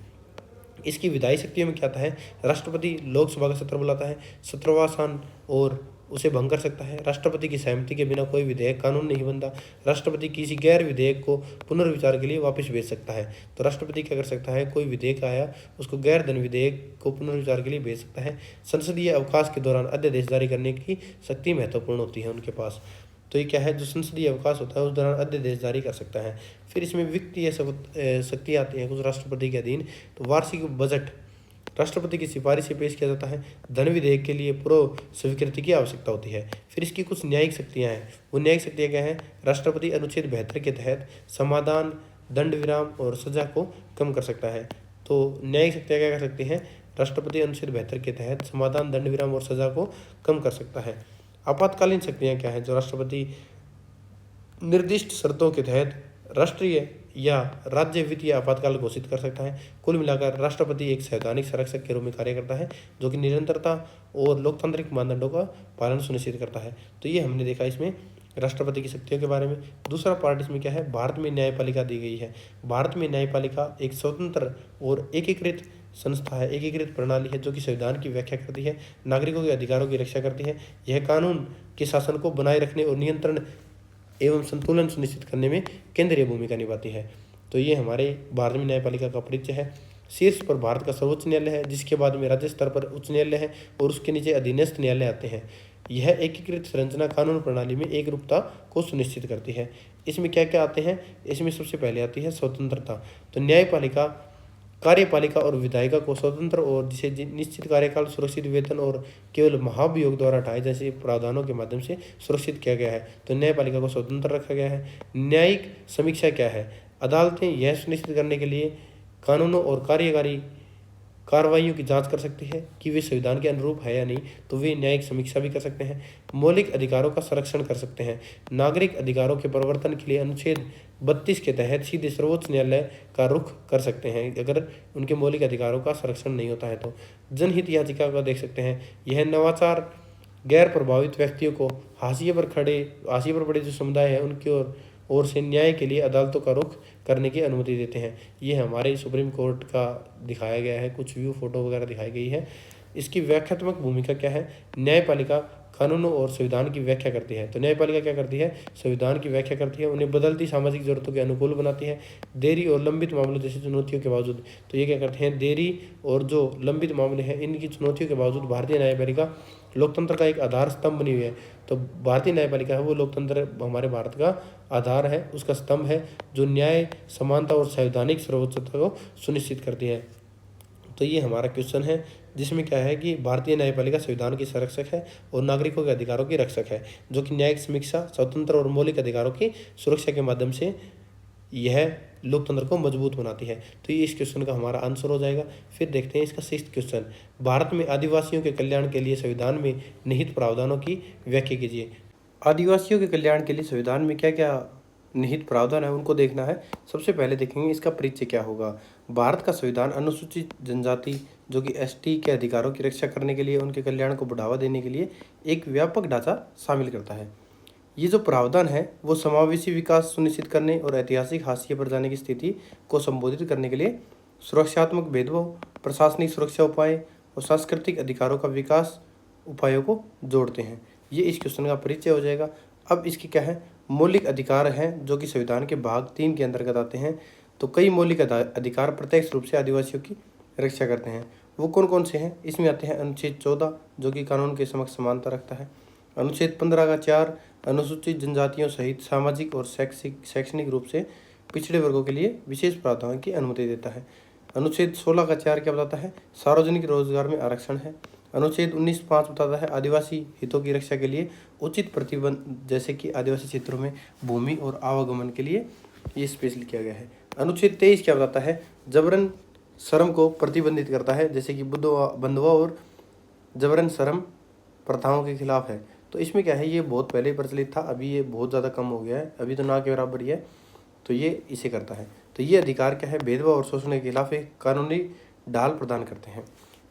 इसकी विधायी शक्तियों में क्या आता है, राष्ट्रपति लोकसभा का सत्र बुलाता है, सत्रवासान और उसे भंग कर सकता है। राष्ट्रपति की सहमति के बिना कोई विधेयक कानून नहीं बनता। राष्ट्रपति किसी गैर विधेयक को पुनर्विचार के लिए वापस भेज सकता है। तो राष्ट्रपति क्या कर सकता है, कोई विधेयक आया उसको गैर धन विधेयक को पुनर्विचार के लिए भेज सकता है। संसदीय अवकाश के दौरान अध्यादेश जारी करने की शक्ति महत्वपूर्ण होती है उनके पास। तो ये क्या है, जो संसदीय अवकाश होता है उस दौरान अध्यादेश जारी कर सकता है। फिर इसमें वित्तीय शक्ति आती है कुछ राष्ट्रपति के अधीन। तो वार्षिक बजट राष्ट्रपति की सिफारिश से पेश किया जाता है। धन विधेयक के लिए पूर्व स्वीकृति की आवश्यकता होती है। फिर इसकी कुछ न्यायिक शक्तियाँ हैं। वो न्यायिक शक्तियाँ क्या हैं, राष्ट्रपति अनुच्छेद 72 के तहत समाधान, दंड विराम और सजा को कम कर सकता है। तो न्यायिक शक्तियाँ क्या कर सकती हैं, राष्ट्रपति अनुच्छेद 72 के तहत समाधान, दंड विराम और सजा को कम कर सकता है। आपातकालीन शक्तियाँ क्या हैं, जो राष्ट्रपति निर्दिष्ट शर्तों के तहत राष्ट्रीय या राज्य वित्तीय आपातकाल घोषित कर सकता है। कुल मिलाकर राष्ट्रपति एक संवैधानिक संरक्षक के रूप में कार्य करता है, जो कि निरंतरता और लोकतांत्रिक मानदंडों का पालन सुनिश्चित करता है। तो ये हमने देखा इसमें राष्ट्रपति की शक्तियों के बारे में। दूसरा पार्ट इसमें क्या है, भारत में न्यायपालिका दी गई है। भारत में न्यायपालिका एक स्वतंत्र और एकीकृत संस्था है, एकीकृत प्रणाली है, जो कि संविधान की व्याख्या करती है, नागरिकों के अधिकारों की रक्षा करती है। यह कानून के शासन को बनाए रखने और नियंत्रण एवं संतुलन सुनिश्चित करने में केंद्रीय भूमिका निभाती है। तो ये हमारे भारत में न्यायपालिका का परिचय है। शीर्ष पर भारत का सर्वोच्च न्यायालय है, जिसके बाद में राज्य स्तर पर उच्च न्यायालय है और उसके नीचे अधीनस्थ न्यायालय आते हैं। यह एकीकृत संरचना कानून प्रणाली में एक रूपता को सुनिश्चित करती है। इसमें क्या क्या आते हैं, इसमें सबसे पहले आती है स्वतंत्रता। तो न्यायपालिका, कार्यपालिका और विधायिका को स्वतंत्र और जिसे निश्चित कार्यकाल, सुरक्षित वेतन और केवल महाभियोग द्वारा हटाए जैसे प्रावधानों के माध्यम से सुरक्षित किया गया है। तो न्यायपालिका को स्वतंत्र रखा गया है। न्यायिक समीक्षा क्या है, अदालतें यह सुनिश्चित करने के लिए कानूनों और कार्यकारी कार्रवाइयों की जांच कर सकती है कि वे संविधान के अनुरूप है या नहीं। तो वे न्यायिक समीक्षा भी कर सकते हैं। मौलिक अधिकारों का संरक्षण कर सकते हैं। नागरिक अधिकारों के प्रवर्तन के लिए अनुच्छेद 32 के तहत सीधे सर्वोच्च न्यायालय का रुख कर सकते हैं अगर उनके मौलिक अधिकारों का संरक्षण नहीं होता है। तो जनहित याचिका का देख सकते हैं। यह नवाचार गैर प्रभावित व्यक्तियों को हाशिए पर पड़े जो समुदाय है उनकी ओर से न्याय के लिए अदालतों का रुख करने की अनुमति देते हैं। ये हमारे सुप्रीम कोर्ट का दिखाया गया है, कुछ व्यू फोटो वगैरह दिखाई गई है। इसकी व्याख्यात्मक भूमिका क्या है, न्यायपालिका कानूनों और संविधान की व्याख्या करती है। तो न्यायपालिका क्या करती है, संविधान की व्याख्या करती है, उन्हें बदलती सामाजिक जरूरतों के अनुकूल बनाती है। देरी और लंबित मामलों जैसी चुनौतियों के बावजूद, तो ये क्या करते हैं, देरी और जो लंबित मामले हैं इनकी चुनौतियों के बावजूद भारतीय न्यायपालिका लोकतंत्र का एक आधार स्तंभ बनी हुई है। तो भारतीय न्यायपालिका है वो लोकतंत्र हमारे भारत का आधार है, उसका स्तंभ है, जो न्याय, समानता और संवैधानिक सर्वोच्चता को सुनिश्चित करती है। तो ये हमारा क्वेश्चन है जिसमें क्या है कि भारतीय न्यायपालिका संविधान की संरक्षक है और नागरिकों के अधिकारों की रक्षक है, जो कि न्यायिक समीक्षा, स्वतंत्र और मौलिक अधिकारों की सुरक्षा के माध्यम से यह लोकतंत्र को मजबूत बनाती है। तो ये इस क्वेश्चन का हमारा आंसर हो जाएगा। फिर देखते हैं इसका 6th क्वेश्चन, भारत में आदिवासियों के कल्याण के लिए संविधान में निहित प्रावधानों की व्याख्या कीजिए। आदिवासियों के कल्याण के लिए संविधान में क्या क्या निहित प्रावधान है उनको देखना है। सबसे पहले देखेंगे इसका परिचय क्या होगा। भारत का संविधान अनुसूचित जनजाति जो कि ST के अधिकारों की रक्षा करने के लिए, उनके कल्याण को बढ़ावा देने के लिए एक व्यापक ढांचा शामिल करता है। ये जो प्रावधान है वो समावेशी विकास सुनिश्चित करने और ऐतिहासिक हाशिए पर जाने की स्थिति को संबोधित करने के लिए सुरक्षात्मक भेदभाव, प्रशासनिक सुरक्षा उपाय और सांस्कृतिक अधिकारों का विकास उपायों को जोड़ते हैं। ये इस क्वेश्चन का परिचय हो जाएगा। अब इसकी क्या है, मौलिक अधिकार हैं जो कि संविधान के भाग 3 के अंतर्गत आते हैं। तो कई मौलिक अधिकार प्रत्यक्ष रूप से आदिवासियों की रक्षा करते हैं। वो कौन कौन से हैं? इसमें आते हैं अनुच्छेद 14 जो कि कानून के समक्ष समानता रखता है, अनुच्छेद 15 का 4 अनुसूचित जनजातियों सहित सामाजिक और शैक्षणिक रूप से पिछड़े वर्गों के लिए विशेष प्रावधान की अनुमति देता है, अनुच्छेद 16 का 4 क्या बताता है, सार्वजनिक रोजगार में आरक्षण है, अनुच्छेद 19(5) बताता है आदिवासी हितों की रक्षा के लिए उचित प्रतिबंध, जैसे कि आदिवासी क्षेत्रों में भूमि और आवागमन के लिए ये स्पेशल किया गया है। अनुच्छेद 23 क्या बताता है, जबरन श्रम को प्रतिबंधित करता है, जैसे कि बंधुआ और जबरन श्रम प्रथाओं के खिलाफ है। तो इसमें क्या है, ये बहुत पहले प्रचलित था, अभी ये बहुत ज़्यादा कम हो गया है, अभी तो ना के बराबर ही है, तो ये इसे करता है। तो ये अधिकार क्या है, भेदभाव और शोषण के खिलाफ एक कानूनी ढाल प्रदान करते हैं।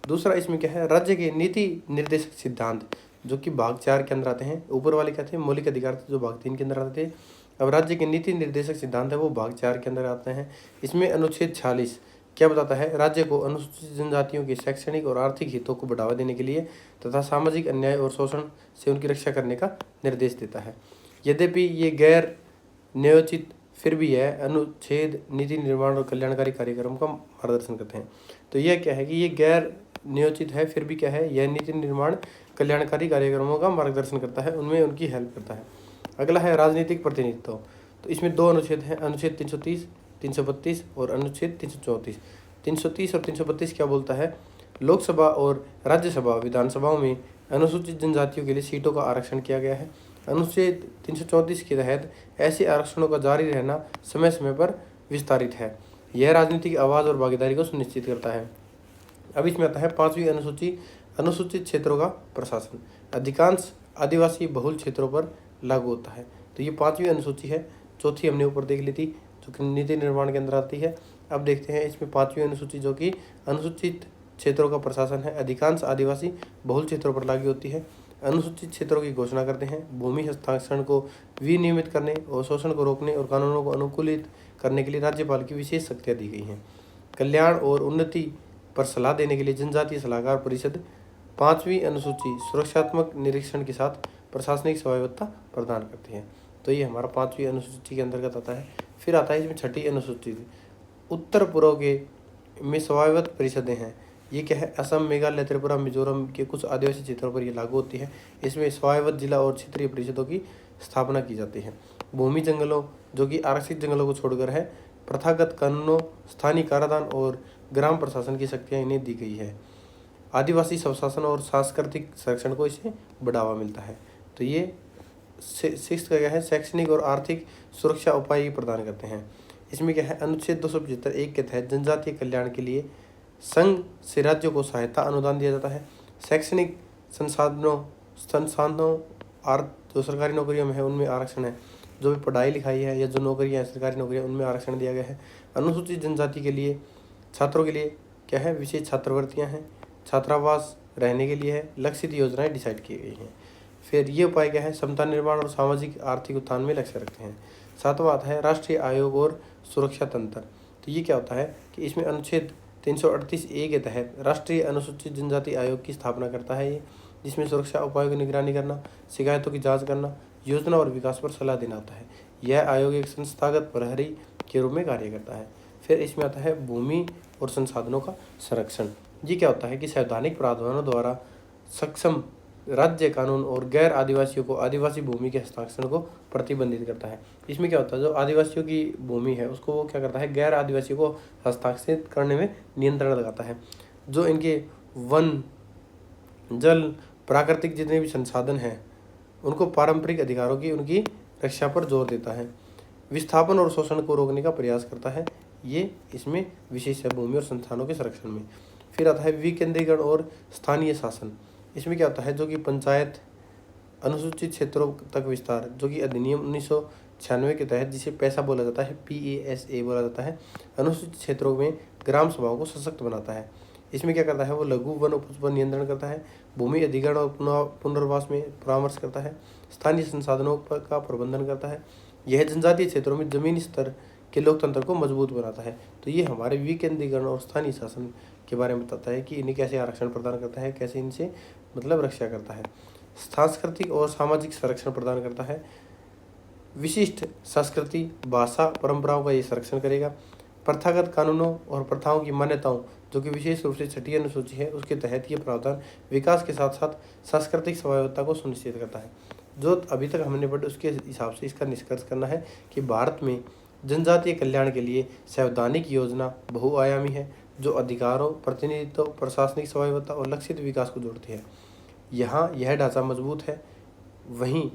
दूसरा इसमें क्या है, राज्य के नीति निर्देशक सिद्धांत जो कि भाग 4 के अंदर आते हैं। ऊपर वाले क्या थे, मौलिक अधिकार थे जो भाग 3 के अंदर आते थे। अब राज्य के नीति निर्देशक सिद्धांत है वो भाग 4 के अंदर आते हैं। इसमें अनुच्छेद 46 क्या बताता है, राज्य को अनुसूचित जनजातियों के शैक्षणिक और आर्थिक हितों को बढ़ावा देने के लिए तथा सामाजिक अन्याय और शोषण से उनकी रक्षा करने का निर्देश देता है। यद्यपि ये गैर न्यायोचित फिर भी यह अनुच्छेद नीति निर्माण और कल्याणकारी कार्यक्रम का मार्गदर्शन करते हैं। तो यह क्या है कि ये गैर न्यायोचित है, फिर भी क्या है, यह नीति निर्माण कल्याणकारी कार्यक्रमों का मार्गदर्शन करता है, उनमें उनकी हेल्प करता है। अगला है राजनीतिक प्रतिनिधित्व। तो इसमें 2 अनुच्छेद हैं, अनुच्छेद 330, 332 और अनुच्छेद 334। 330 और 332 क्या बोलता है, लोकसभा और राज्यसभा विधानसभाओं में अनुसूचित जनजातियों के लिए सीटों का आरक्षण किया गया है। अनुच्छेद 334 के तहत ऐसे आरक्षणों का जारी रहना समय समय पर विस्तारित है। यह राजनीतिक आवाज़ और भागीदारी को सुनिश्चित करता है। अब इसमें आता है 5वीं अनुसूची, अनुसूचित क्षेत्रों का प्रशासन अधिकांश आदिवासी बहुल क्षेत्रों पर लागू होता है। तो ये 5वीं अनुसूची है, चौथी हमने ऊपर देख ली थी जो कि नीति निर्माण के अंदर आती है। अब देखते हैं इसमें 5वीं अनुसूची जो कि अनुसूचित क्षेत्रों का प्रशासन है, अधिकांश आदिवासी बहुल क्षेत्रों पर लागू होती है। अनुसूचित क्षेत्रों की घोषणा करते हैं, भूमि हस्तांतरण को विनियमित करने और शोषण को रोकने और कानूनों को अनुकूलित करने के लिए राज्यपाल की विशेष शक्तियाँ दी गई हैं। कल्याण और उन्नति पर सलाह देने के लिए जनजातीय सलाहकार परिषद। 5वीं अनुसूची सुरक्षात्मक निरीक्षण के साथ प्रशासनिक स्वायत्तता प्रदान करती है। तो ये हमारा 5वीं अनुसूची के अंतर्गत आता है। फिर आता है इसमें 6ठी अनुसूची, उत्तर पूर्व के में स्वायत्त परिषदें हैं। ये क्या है, असम, मेघालय, त्रिपुरा, मिजोरम के कुछ आदिवासी क्षेत्रों पर ये लागू होती है। इसमें स्वायत्त जिला और क्षेत्रीय परिषदों की स्थापना की जाती है। भूमि जंगलों जो कि आरक्षित जंगलों को छोड़कर है, प्रथागत कानूनों, स्थानीय कराधान और ग्राम प्रशासन की शक्तियाँ इन्हें दी गई है। आदिवासी स्वशासन और सांस्कृतिक संरक्षण को इसे बढ़ावा मिलता है। तो ये 6 का क्या है, शैक्षणिक और आर्थिक सुरक्षा उपाय प्रदान करते हैं। इसमें क्या है, अनुच्छेद 275(1) के तहत जनजातीय कल्याण के लिए संघ से राज्यों को सहायता अनुदान दिया जाता है। शैक्षणिक संसाधनों जो सरकारी नौकरियों में है उनमें आरक्षण है, जो भी पढ़ाई लिखाई है या जो नौकरियां हैं सरकारी नौकरियां उनमें आरक्षण दिया गया है। अनुसूचित जनजाति के लिए छात्रों के लिए क्या है, विशेष छात्रवृत्तियां हैं, छात्रावास रहने के लिए है, लक्षित योजनाएं डिसाइड की गई हैं। फिर ये उपाय क्या है, समता निर्माण और सामाजिक आर्थिक उत्थान में लक्ष्य रखते हैं। 7वां आता है राष्ट्रीय आयोग और सुरक्षा तंत्र। तो ये क्या होता है कि इसमें अनुच्छेद 338(a) के तहत राष्ट्रीय अनुसूचित जनजाति आयोग की स्थापना करता है ये, जिसमें सुरक्षा उपायों की निगरानी करना, शिकायतों की जांच करना, योजना और विकास पर सलाह देना होता है। यह आयोग एक संस्थागत प्रहरी के रूप में कार्य करता है। फिर इसमें आता है भूमि और संसाधनों का संरक्षण। ये क्या होता है कि संवैधानिक प्रावधानों द्वारा सक्षम राज्य कानून और गैर आदिवासियों को आदिवासी भूमि के हस्तांतरण को प्रतिबंधित करता है। इसमें क्या होता है, जो आदिवासियों की भूमि है उसको वो क्या करता है, गैर आदिवासियों को हस्तांतरित करने में नियंत्रण लगाता है। जो इनके वन, जल, प्राकृतिक जितने भी संसाधन हैं उनको पारंपरिक अधिकारों की उनकी रक्षा पर जोर देता है। विस्थापन और शोषण को रोकने का प्रयास करता है। ये इसमें विशेष है भूमि और संस्थानों के संरक्षण में। फिर आता है विकेंद्रीकरण और स्थानीय शासन। इसमें क्या होता है, जो कि पंचायत, अनुसूचित क्षेत्रों तक विस्तार, जो कि अधिनियम 1996 के तहत जिसे पैसा बोला जाता है, PASA बोला जाता है, अनुसूचित क्षेत्रों में ग्राम सभाओं को सशक्त बनाता है। इसमें क्या करता है, वो लघु वन उपज पर नियंत्रण करता है, भूमि अधिग्रहण और पुनर्वास में परामर्श करता है, स्थानीय संसाधनों का प्रबंधन करता है। यह जनजातीय क्षेत्रों में जमीनी स्तर के लोकतंत्र को मजबूत बनाता है। तो ये हमारे विकेंद्रीकरण और स्थानीय शासन के बारे में बताता है कि इन्हें कैसे आरक्षण प्रदान करता है, कैसे इनसे मतलब रक्षा करता है। सांस्कृतिक और सामाजिक संरक्षण प्रदान करता है। विशिष्ट संस्कृति, भाषा, परंपराओं का ये संरक्षण करेगा। प्रथागत कानूनों और प्रथाओं की मान्यताओं, जो कि विशेष रूप से 6ठी अनुसूची है, उसके तहत ये प्रावधान विकास के साथ साथ सांस्कृतिक स्वायत्तता को सुनिश्चित करता है। जो अभी तक हमने पढ़ा उसके हिसाब से इसका निष्कर्ष करना है कि भारत में जनजातीय कल्याण के लिए संवैधानिक योजना बहुआयामी है, जो अधिकारों, प्रतिनिधित्व, प्रशासनिक स्वायत्तता और लक्षित विकास को जोड़ती है। यहाँ यह ढांचा मजबूत है, वहीं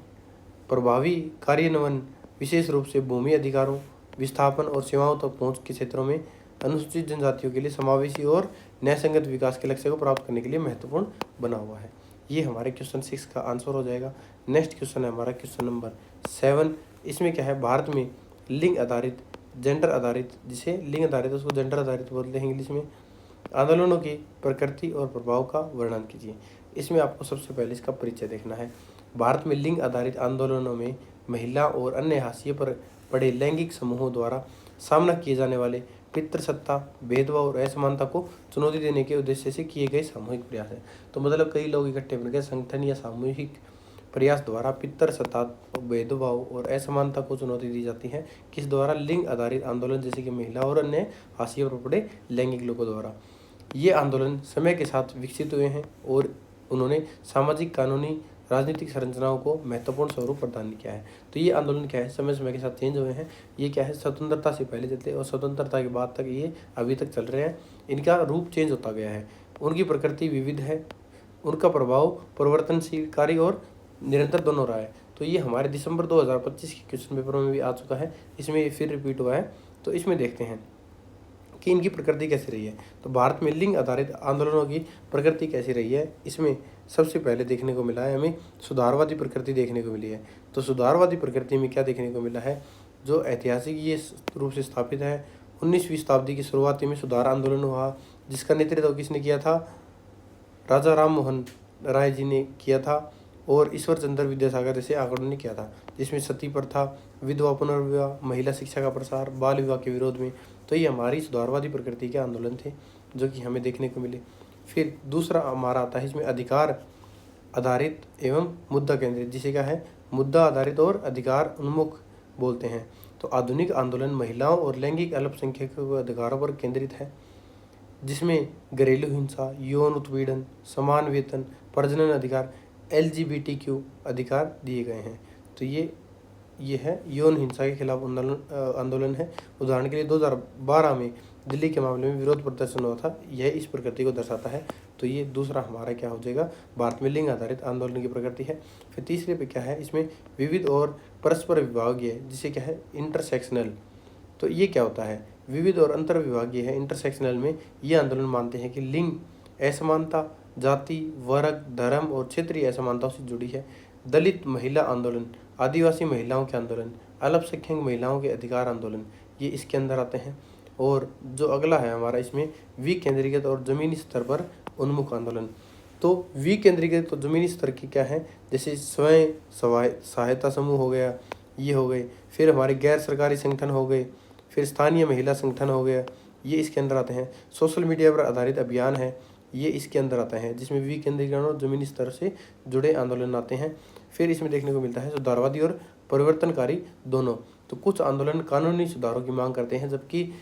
प्रभावी कार्यान्वयन विशेष रूप से भूमि अधिकारों, विस्थापन और सेवाओं तक पहुंच के क्षेत्रों में अनुसूचित जनजातियों के लिए समावेशी और न्यायसंगत विकास के लक्ष्य को प्राप्त करने के लिए महत्वपूर्ण बना हुआ है। ये हमारे क्वेश्चन 6 का आंसर हो जाएगा। नेक्स्ट क्वेश्चन है हमारा क्वेश्चन नंबर 7। इसमें क्या है, भारत में लिंग आधारित, जेंडर आधारित, जिसे लिंग आधारित उसको जेंडर आधारित बोलते हैं इंग्लिश में, आंदोलनों की प्रकृति और प्रभाव का वर्णन कीजिए। इसमें आपको सबसे पहले इसका परिचय देखना है। भारत में लिंग आधारित आंदोलनों में महिला और अन्य हाशिए पर पड़े लैंगिक समूहों द्वारा सामना किए जाने वाले पितृसत्ता, भेदभाव और असमानता को चुनौती देने के उद्देश्य से किए गए सामूहिक प्रयास है। तो मतलब कई लोग इकट्ठे मिलकर संगठन या सामूहिक प्रयास द्वारा पितृसत्ता, भेदभाव और असमानता को चुनौती दी जाती है। किस द्वारा? लिंग आधारित आंदोलन, जैसे कि महिला और अन्य हाशिए पर पड़े लैंगिक लोगों द्वारा। ये आंदोलन समय के साथ विकसित हुए हैं और उन्होंने सामाजिक, कानूनी, राजनीतिक संरचनाओं को महत्वपूर्ण स्वरूप प्रदान किया है। तो ये आंदोलन क्या है, समय समय के साथ चेंज हुए हैं। ये क्या है, स्वतंत्रता से पहले चलते और स्वतंत्रता के बाद तक ये अभी तक चल रहे हैं। इनका रूप चेंज होता गया है, उनकी प्रकृति विविध है, उनका प्रभाव परिवर्तनशीलकारी और निरंतर दोनों रहा है। तो ये हमारे दिसंबर 2025 के क्वेश्चन पेपर में भी आ चुका है, इसमें ये फिर रिपीट हुआ है। तो इसमें देखते हैं कि इनकी प्रकृति कैसी रही है। तो भारत में लिंग आधारित आंदोलनों की प्रकृति कैसी रही है, इसमें सबसे पहले देखने को मिला है हमें सुधारवादी प्रकृति देखने को मिली है। तो सुधारवादी प्रकृति में क्या देखने को मिला है, जो ऐतिहासिक ये रूप से स्थापित है। 19वीं शताब्दी की शुरुआती में सुधार आंदोलन हुआ, जिसका नेतृत्व किसने किया था? राजा राम मोहन राय जी ने किया था और ईश्वर चंद्र विद्यासागर जैसे आंकड़ों ने किया था, जिसमें सती प्रथा, विधवा पुनर्विवाह, महिला शिक्षा का प्रसार, बाल विवाह के विरोध में। तो ये हमारी सुधारवादी प्रकृति के आंदोलन थे जो कि हमें देखने को मिले। फिर दूसरा हमारा आता है इसमें अधिकार आधारित एवं मुद्दा केंद्रित, जिसे क्या है, मुद्दा आधारित और अधिकार उन्मुख बोलते हैं। तो आधुनिक आंदोलन महिलाओं और लैंगिक अल्पसंख्यकों के अधिकारों पर केंद्रित है, जिसमें घरेलू हिंसा, यौन उत्पीड़न, समान वेतन, प्रजनन अधिकार, LGBTQ अधिकार दिए गए हैं। तो ये है यौन हिंसा के खिलाफ आंदोलन है। उदाहरण के लिए 2012 में दिल्ली के मामले में विरोध प्रदर्शन हुआ था, यह इस प्रकृति को दर्शाता है। तो ये दूसरा हमारा क्या हो जाएगा, भारत में लिंग आधारित आंदोलन की प्रकृति है। फिर तीसरे पे क्या है, इसमें विविध और परस्पर विभागीय, जिसे क्या है, इंटरसेक्शनल। तो ये क्या होता है, विविध और अंतर विभागीय है। इंटरसेक्शनल में ये आंदोलन मानते हैं कि लिंग असमानता जाति, वर्ग, धर्म और क्षेत्रीय असमानताओं से जुड़ी है। दलित महिला आंदोलन, आदिवासी महिलाओं के आंदोलन, अल्पसंख्यक महिलाओं के अधिकार आंदोलन, ये इसके अंदर आते हैं। और जो अगला है हमारा, इसमें विकेंद्रीकृत और जमीनी स्तर पर उन्मुख आंदोलन। तो विकेंद्रीकृत तो जमीनी स्तर की क्या है, जैसे स्वयं सहायता समूह हो गया, ये हो गए। फिर हमारे गैर सरकारी संगठन हो गए, फिर स्थानीय महिला संगठन हो गया, ये इसके अंदर आते हैं। सोशल मीडिया पर आधारित अभियान है, ये इसके अंदर आता है, जिसमें विकेंद्रीकरण और जमीनी स्तर से जुड़े आंदोलन आते हैं। फिर इसमें देखने को मिलता है सुधारवादी और परिवर्तनकारी दोनों। तो कुछ आंदोलन कानूनी सुधारों की मांग करते हैं, जबकि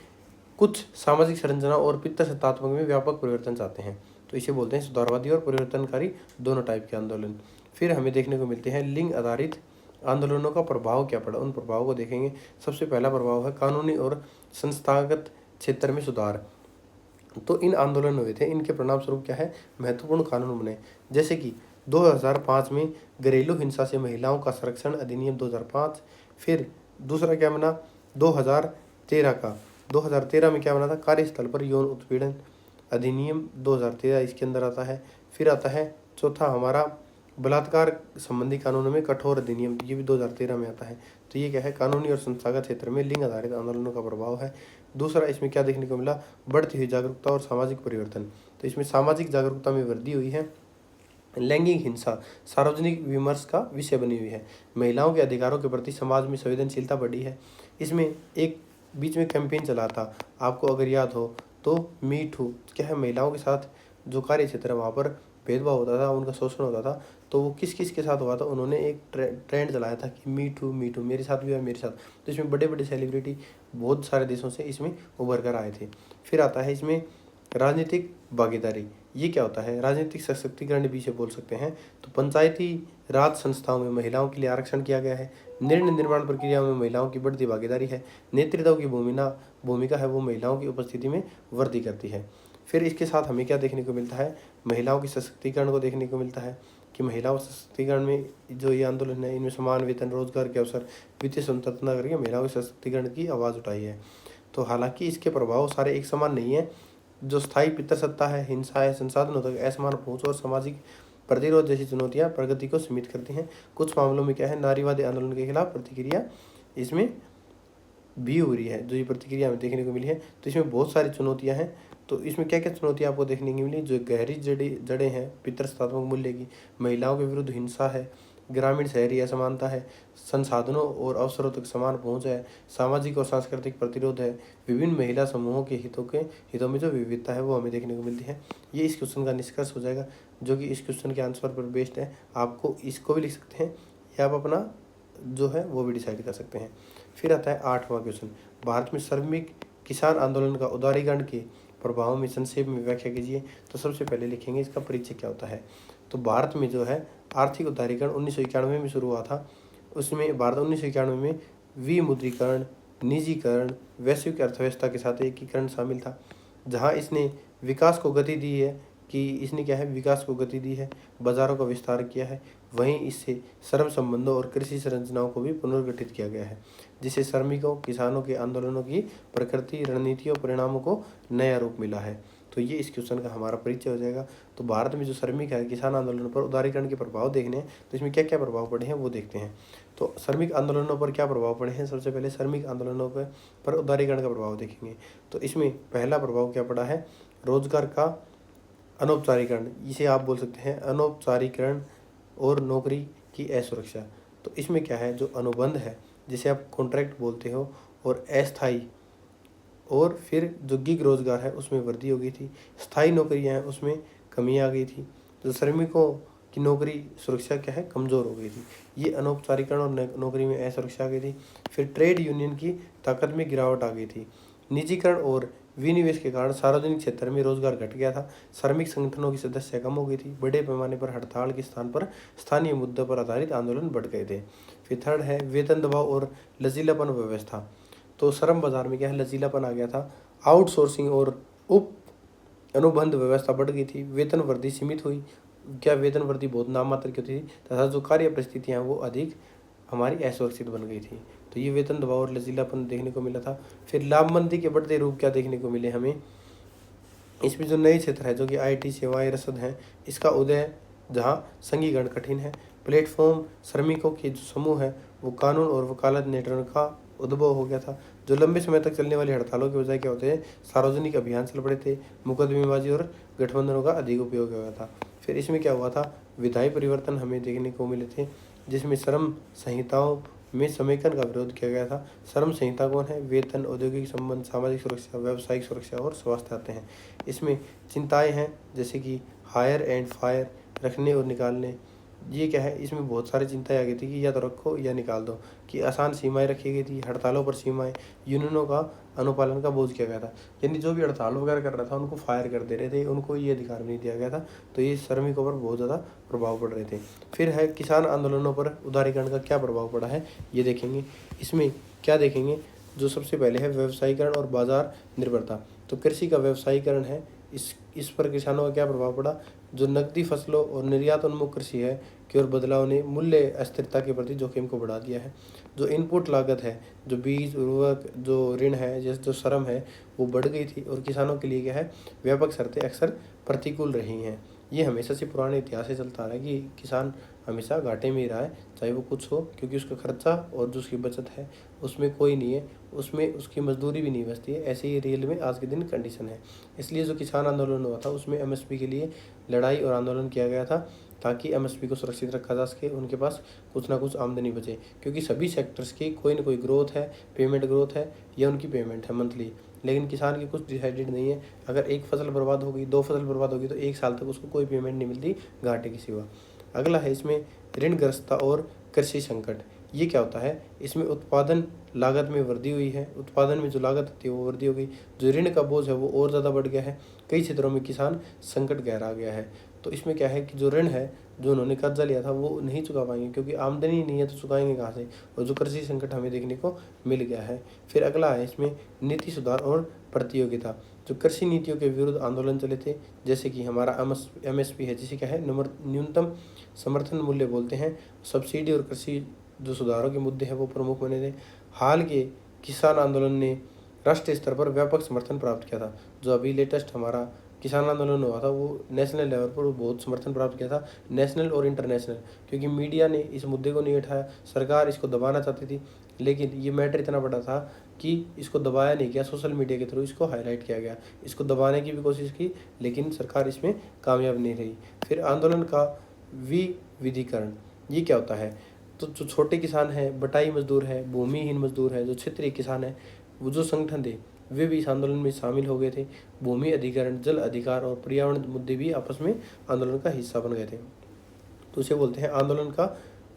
कुछ सामाजिक संरचना और पितृसत्तात्मक में व्यापक परिवर्तन चाहते हैं। तो इसे बोलते हैं सुधारवादी और परिवर्तनकारी दोनों टाइप के आंदोलन। फिर हमें देखने को मिलते हैं लिंग आधारित आंदोलनों का प्रभाव क्या पड़ा, उन प्रभावों को देखेंगे। सबसे पहला प्रभाव है कानूनी और संस्थागत क्षेत्र में सुधार। तो इन आंदोलन हुए थे, इनके परिणाम स्वरूप क्या है, महत्वपूर्ण कानून बने, जैसे कि 2005 में घरेलू हिंसा से महिलाओं का संरक्षण अधिनियम 2005। फिर दूसरा क्या बना, 2013 में क्या बना था, कार्यस्थल पर यौन उत्पीड़न अधिनियम 2013 इसके अंदर आता है। फिर आता है चौथा हमारा बलात्कार संबंधी कानूनों में कठोर अधिनियम, ये भी 2013 में आता है। तो ये क्या है, कानूनी और संस्थागत क्षेत्र में लिंग आधारित आंदोलनों का प्रभाव है। दूसरा इसमें क्या देखने को मिला, बढ़ती हुई जागरूकता और सामाजिक परिवर्तन। तो इसमें सामाजिक जागरूकता में वृद्धि हुई है। लैंगिक हिंसा सार्वजनिक विमर्श का विषय बनी हुई है। महिलाओं के अधिकारों के प्रति समाज में संवेदनशीलता बढ़ी है। इसमें एक बीच में कैंपेन चला था, आपको अगर याद हो तो, मी टू। क्या है, महिलाओं के साथ जो कार्य क्षेत्र है वहाँ पर भेदभाव होता था, उनका शोषण होता था, तो वो किस किस के साथ हुआ था, उन्होंने एक ट्रेंड चलाया था कि मी टू मेरे साथ भी है, मेरे साथ। तो इसमें बड़े बड़े सेलिब्रिटी बहुत सारे देशों से इसमें उभर कर आए थे। फिर आता है इसमें राजनीतिक भागीदारी। ये क्या होता है, राजनीतिक सशक्तिकरण भी इसे बोल सकते हैं। तो पंचायती राज संस्थाओं में महिलाओं के लिए आरक्षण किया गया है। निर्णय निर्माण प्रक्रिया में महिलाओं की बढ़ती भागीदारी है। नेतृत्व की भूमिका है वो महिलाओं की उपस्थिति में वृद्धि करती है। फिर इसके साथ हमें क्या देखने को मिलता है, महिलाओं के सशक्तिकरण को देखने को मिलता है कि महिलाओं सशक्तिकरण में जो ये आंदोलन है, इनमें समान वेतन, रोजगार के अवसर, वित्तीय स्वतंत्रता करके महिलाओं के सशक्तिकरण की आवाज़ उठाई है। तो हालांकि इसके प्रभाव सारे एक समान नहीं है। जो स्थायी पितृसत्ता है, हिंसा है, संसाधनों तक असमान पहुंच और सामाजिक प्रतिरोध जैसी चुनौतियां प्रगति को सीमित करती हैं। कुछ मामलों में क्या है, नारीवादी आंदोलन के खिलाफ प्रतिक्रिया इसमें भी हो रही है, जो ये प्रतिक्रिया हमें देखने को मिली है। तो इसमें बहुत सारी चुनौतियां हैं। तो इसमें क्या क्या चुनौतियां आपको देखने को मिली, जो गहरी जड़ें हैं पितृसत्तात्मक मूल्य की, महिलाओं के विरुद्ध हिंसा है, ग्रामीण शहरी असमानता है, संसाधनों और अवसरों तक समान पहुंच है, सामाजिक और सांस्कृतिक प्रतिरोध है, विभिन्न महिला समूहों के हितों में जो विविधता है वो हमें देखने को मिलती है। ये इस क्वेश्चन का निष्कर्ष हो जाएगा, जो कि इस क्वेश्चन के आंसर पर बेस्ड है। आपको इसको भी लिख सकते हैं या आप अपना जो है वो भी डिसाइड कर सकते हैं। फिर आता है 8वां क्वेश्चन, भारत में श्रमिक किसान आंदोलन का उदारीकरण के प्रभाव में संक्षेप में व्याख्या कीजिए। तो सबसे पहले लिखेंगे इसका परिचय क्या होता है। तो भारत में जो है आर्थिक उदारीकरण 1991 में शुरू हुआ था। उसमें भारत 1991 में विमुद्रीकरण, निजीकरण, वैश्विक अर्थव्यवस्था के साथ एकीकरण शामिल था। जहां इसने विकास को गति दी है, विकास को गति दी है, बाजारों का विस्तार किया है। वहीं इससे श्रम संबंधों और कृषि संरचनाओं को भी पुनर्गठित किया गया है, जिससे श्रमिकों, किसानों के आंदोलनों की प्रकृति, रणनीतियों, परिणामों को नया रूप मिला है। तो ये इस क्वेश्चन का हमारा परिचय हो जाएगा। तो भारत में जो श्रमिक है, किसान आंदोलन पर उदारीकरण के प्रभाव देखने हैं, तो इसमें क्या क्या प्रभाव पड़े हैं वो देखते हैं। तो श्रमिक आंदोलनों पर क्या प्रभाव पड़े हैं, सबसे पहले श्रमिक आंदोलनों पर उदारीकरण का प्रभाव देखेंगे। तो इसमें पहला प्रभाव क्या पड़ा है, रोजगार का अनौपचारिकरण, इसे आप बोल सकते हैं अनौपचारिकरण और नौकरी की असुरक्षा। तो इसमें क्या है, जो अनुबंध है जिसे आप कॉन्ट्रैक्ट बोलते हो, और अस्थायी, और फिर जो गिग रोजगार है उसमें वृद्धि हो गई थी। स्थायी नौकरियां हैं उसमें कमी आ गई थी। जो श्रमिकों की नौकरी सुरक्षा क्या है, कमज़ोर हो गई थी। ये अनौपचारिकरण और नौकरी में असुरक्षा आ गई थी। फिर ट्रेड यूनियन की ताकत में गिरावट आ गई थी। निजीकरण और विनिवेश के कारण सार्वजनिक क्षेत्र में रोजगार घट गया था। श्रमिक संगठनों की सदस्य कम हो गई थी। बड़े पैमाने पर हड़ताल के स्थान पर स्थानीय मुद्दों पर आधारित आंदोलन बढ़ गए थे। फिर थर्ड है वेतन दबाव और लचीलापन व्यवस्था। तो श्रम बाजार में क्या है, लचीलापन आ गया था। आउटसोर्सिंग और उप अनुबंध व्यवस्था बढ़ गई थी। वेतन वृद्धि सीमित हुई, क्या वेतन वृद्धि बहुत नाम मात्र की होती थी, तथा जो कार्य परिस्थितियाँ वो अधिक हमारी असुरक्षित बन गई थी। तो ये वेतन दबाव और लचीलापन देखने को मिला था। फिर लामबंदी के बढ़ते रूप क्या देखने को मिले हमें, इसमें जो नए क्षेत्र है जो कि आईटी सेवाएं, रसद हैं, इसका उदय, जहाँ संघीकरण कठिन है। प्लेटफॉर्म श्रमिकों के जो समूह है वो कानून और वकालत नेटवर्क का उद्भव हो गया था। जो लंबे समय तक चलने वाली हड़तालों की वजह क्या होते हैं, सार्वजनिक अभियान चल पड़े थे, मुकदमेबाजी और गठबंधनों का अधिक उपयोग हुआ था। फिर इसमें क्या हुआ था, विधायी परिवर्तन हमें देखने को मिले थे, जिसमें श्रम संहिताओं में समेकन का विरोध किया गया था। श्रम संहिता कौन है, वेतन, औद्योगिक संबंध, सामाजिक सुरक्षा, व्यावसायिक सुरक्षा और स्वास्थ्य आते हैं। इसमें चिंताएं हैं जैसे कि हायर एंड फायर, रखने और निकालने। ये क्या है, इसमें बहुत सारी चिंताएं आ गई थी कि या तो रखो या निकाल दो, कि आसान सीमाएं रखी गई थी, हड़तालों पर सीमाएं, यूनियनों का अनुपालन का बोझ किया गया था। यानी जो भी हड़ताल वगैरह कर रहा था उनको फायर कर दे रहे थे, उनको ये अधिकार नहीं दिया गया था। तो ये श्रमिकों पर बहुत ज़्यादा प्रभाव पड़ रहे थे। फिर है किसान आंदोलनों पर उदारीकरण का क्या प्रभाव पड़ा है ये देखेंगे। इसमें क्या देखेंगे, जो सबसे पहले है व्यवसायीकरण और बाजार निर्भरता। तो कृषि का व्यवसायीकरण है, इस पर किसानों का क्या प्रभाव पड़ा। जो नकदी फसलों और निर्यात उन्मुख कृषि है की ओर बदलाव ने मूल्य अस्थिरता के प्रति जोखिम को बढ़ा दिया है। जो इनपुट लागत है, जो बीज, उर्वरक, जो ऋण है, जैसे जो श्रम है, वो बढ़ गई थी। और किसानों के लिए क्या है, व्यापक शर्तें अक्सर प्रतिकूल रही हैं। ये हमेशा से पुराने इतिहास से चलता आ रहा है कि किसान हमेशा घाटे में ही रहा है, चाहे वो कुछ हो, क्योंकि उसका खर्चा और जो उसकी बचत है उसमें कोई नहीं है, उसमें उसकी मजदूरी भी नहीं बचती है। ऐसे ही रियल में आज के दिन कंडीशन है। इसलिए जो किसान आंदोलन हुआ था उसमें एमएसपी के लिए लड़ाई और आंदोलन किया गया था, ताकि एमएसपी को सुरक्षित रखा जा सके, उनके पास कुछ ना कुछ आमदनी बचे, क्योंकि सभी सेक्टर्स की कोई ना कोई ग्रोथ है, पेमेंट ग्रोथ है या उनकी पेमेंट है मंथली। लेकिन किसान की कुछ डिसाइडेड नहीं है। अगर एक फसल बर्बाद हो गई, 2 फसल बर्बाद होगी, तो 1 साल तक उसको कोई पेमेंट नहीं मिलती घाटे के सिवा। अगला है इसमें ऋणग्रस्तता और कृषि संकट। ये क्या होता है? इसमें उत्पादन लागत में वृद्धि हुई है, उत्पादन में जो लागत होती है वो वृद्धि हो गई, जो ऋण का बोझ है वो और ज़्यादा बढ़ गया है, कई क्षेत्रों में किसान संकट गहरा गया है। तो इसमें क्या है कि जो ऋण है, जो उन्होंने कर्जा लिया था वो नहीं चुका पाएंगे, क्योंकि आमदनी नहीं है तो चुकाएंगे कहाँ से? और जो कृषि संकट हमें देखने को मिल गया है। फिर अगला है इसमें नीति सुधार और प्रतियोगिता। जो कृषि नीतियों के विरुद्ध आंदोलन चले थे, जैसे कि हमारा एमएसपी है, जिसे क्या है, न्यूनतम समर्थन मूल्य बोलते हैं, सब्सिडी और कृषि जो सुधारों के मुद्दे हैं वो प्रमुख बने थे। हाल के किसान आंदोलन ने राष्ट्रीय स्तर पर व्यापक समर्थन प्राप्त किया था। जो अभी लेटेस्ट हमारा किसान आंदोलन हुआ था वो नेशनल लेवल पर बहुत समर्थन प्राप्त किया था, नेशनल और इंटरनेशनल, क्योंकि मीडिया ने इस मुद्दे को नहीं उठाया, सरकार इसको दबाना चाहती थी, लेकिन ये मैटर इतना बड़ा था कि इसको दबाया नहीं गया, सोशल मीडिया के थ्रू इसको हाईलाइट किया गया, इसको दबाने की भी कोशिश की, लेकिन सरकार इसमें कामयाब नहीं रही। फिर आंदोलन का विविधीकरण, ये क्या होता है? तो जो छोटे किसान हैं, बटाई मजदूर है, भूमिहीन मजदूर है, जो क्षेत्रीय किसान है, वो जो संगठन थे वे भी इस आंदोलन में शामिल हो गए थे। भूमि अधिग्रहण, जल अधिकार और पर्यावरण मुद्दे भी आपस में आंदोलन का हिस्सा बन गए थे। तो उसे बोलते हैं आंदोलन का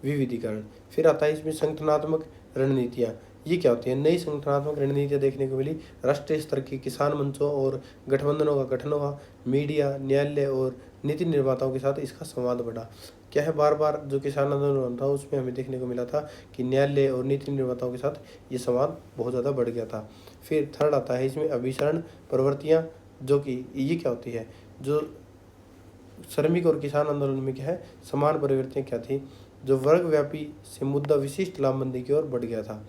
विविधीकरण। फिर आता है इसमें संगठनात्मक रणनीतियाँ। ये क्या होती है? नई संगठनात्मक रणनीतियाँ देखने को मिली। राष्ट्रीय स्तर के किसान मंचों और गठबंधनों का गठन हुआ। मीडिया, न्यायालय और नीति निर्माताओं के साथ इसका संवाद बढ़ा। क्या है, बार बार जो किसान आंदोलन था उसमें हमें देखने को मिला था कि न्यायालय और नीति निर्माताओं के साथ ये संवाद बहुत ज़्यादा बढ़ गया था। फिर थर्ड आता है इसमें अभिसरण प्रवृत्तियाँ, जो कि ये क्या होती है? जो श्रमिक और किसान आंदोलन में क्या है, समान प्रवृत्तियाँ क्या थी? जो वर्ग व्यापी से मुद्दा विशिष्ट लामबंदी की ओर बढ़ गया था।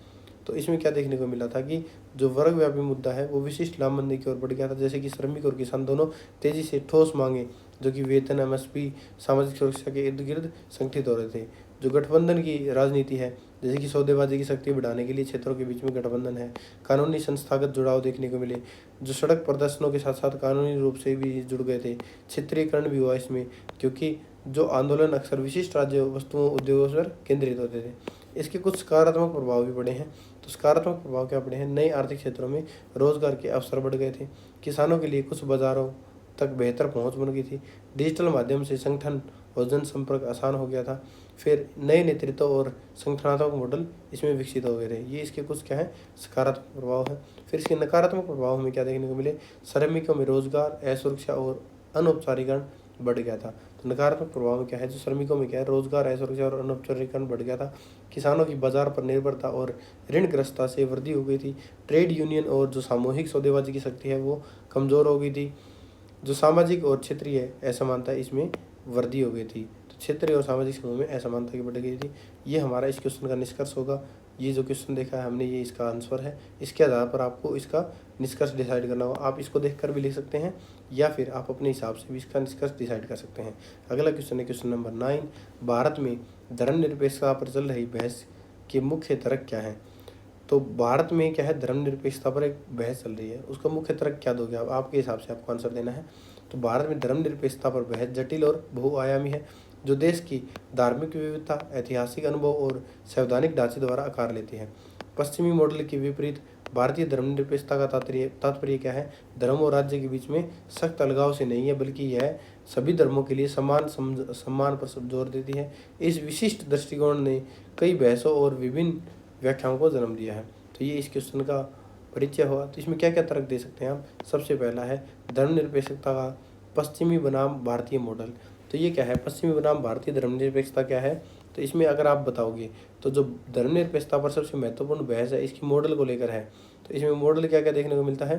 तो इसमें क्या देखने को मिला था कि जो वर्ग व्यापी मुद्दा है वो विशिष्ट लामबंदी की ओर बढ़ गया था, जैसे कि श्रमिक और किसान दोनों तेजी से ठोस मांगे, जो कि वेतन, एमएसपी, सामाजिक सुरक्षा के इर्द गिर्द संगठित हो रहे थे। जो गठबंधन की राजनीति है, जैसे कि सौदेबाजी की शक्ति बढ़ाने के लिए क्षेत्रों के बीच में गठबंधन है। कानूनी संस्थागत जुड़ाव देखने को मिले, जो सड़क प्रदर्शनों के साथ साथ कानूनी रूप से भी जुड़ गए थे। क्षेत्रीयकरण भी हुआ इसमें, क्योंकि जो आंदोलन अक्सर विशिष्ट राज्य, वस्तुओं, उद्योगों पर केंद्रित होते थे। इसके कुछ सकारात्मक प्रभाव भी पड़े हैं। तो सकारात्मक प्रभाव क्या पड़े हैं? नए आर्थिक क्षेत्रों में रोजगार के अवसर बढ़ गए थे। किसानों के लिए कुछ बाजारों तक बेहतर पहुंच बन गई थी। डिजिटल माध्यम से संगठन और जनसंपर्क आसान हो गया था। फिर नए नेतृत्व और संगठनात्मक मॉडल इसमें विकसित हो गए थे। ये इसके कुछ क्या है, सकारात्मक प्रभाव है। फिर इसके नकारात्मक प्रभाव हमें क्या देखने को मिले? श्रमिकों में रोजगार, असुरक्षा और अनौपचारिकरण बढ़ गया था। तो नकारात्मक प्रभाव में क्या है? जो श्रमिकों में क्या है, रोजगार, असुरक्षा और अनौपचारिकरण बढ़ गया था। किसानों की बाजार पर निर्भरता और ऋणग्रस्तता से वृद्धि हो गई थी। ट्रेड यूनियन और जो सामूहिक सौदेबाजी की शक्ति है वो कमजोर हो गई थी। जो सामाजिक और क्षेत्रीय असमानता इसमें वृद्धि हो गई थी। तो क्षेत्रीय और सामाजिक समूह में असमानता की बढ़ गई थी। ये हमारा इस क्वेश्चन का निष्कर्ष होगा। ये जो क्वेश्चन देखा है हमने, ये इसका आंसर है। इसके आधार पर आपको इसका निष्कर्ष डिसाइड करना होगा। आप इसको देखकर भी लिख सकते हैं या फिर आप अपने हिसाब से भी इसका निष्कर्ष डिसाइड कर सकते हैं। अगला क्वेश्चन है क्वेश्चन नंबर 9। भारत में धर्मनिरपेक्षता पर चल रही बहस के मुख्य तर्क क्या है? तो भारत में क्या है, धर्मनिरपेक्षता पर एक बहस चल रही है, उसका मुख्य तर्क क्या दोगे आप? आपके हिसाब से आपको आंसर देना है। तो भारत में धर्मनिरपेक्षता पर बहस जटिल और बहुआयामी है, जो देश की धार्मिक विविधता, ऐतिहासिक अनुभव और संवैधानिक ढांचे द्वारा आकार लेती है। पश्चिमी मॉडल के विपरीत भारतीय धर्मनिरपेक्षता का तात्पर्य क्या है? धर्म और राज्य के बीच में सख्त अलगाव से नहीं है, बल्कि यह सभी धर्मों के लिए समान सम्मान पर जोर देती है। इस विशिष्ट दृष्टिकोण ने कई बहसों और विभिन्न व्याख्याओं को जन्म दिया है। तो ये इस क्वेश्चन का परिचय हुआ। तो इसमें क्या क्या तर्क दे सकते हैं आप? सबसे पहला है धर्मनिरपेक्षता का पश्चिमी बनाम भारतीय मॉडल। तो ये क्या है, पश्चिमी बनाम भारतीय धर्मनिरपेक्षता क्या है? तो इसमें अगर आप बताओगे तो जो धर्मनिरपेक्षता पर सबसे महत्वपूर्ण बहस है इसकी मॉडल को लेकर है। तो इसमें मॉडल क्या क्या देखने को मिलता है?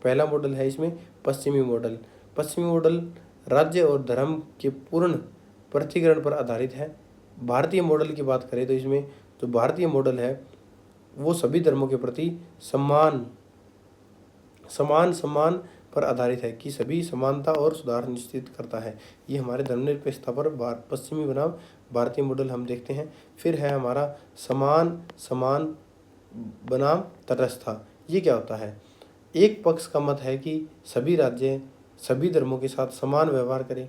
पहला मॉडल है इसमें पश्चिमी मॉडल। पश्चिमी मॉडल राज्य और धर्म के पूर्ण पृथक्करण पर आधारित है। भारतीय मॉडल की बात करें तो इसमें जो भारतीय मॉडल है वो सभी धर्मों के प्रति समान पर आधारित है कि सभी समानता और सुधार निश्चित करता है। ये हमारे धर्मनिरपेक्षता पर पश्चिमी बनाम भारतीय मॉडल हम देखते हैं। फिर है हमारा समान समान बनाम तटस्थता। ये क्या होता है? एक पक्ष का मत है कि सभी राज्य सभी धर्मों के साथ समान व्यवहार करें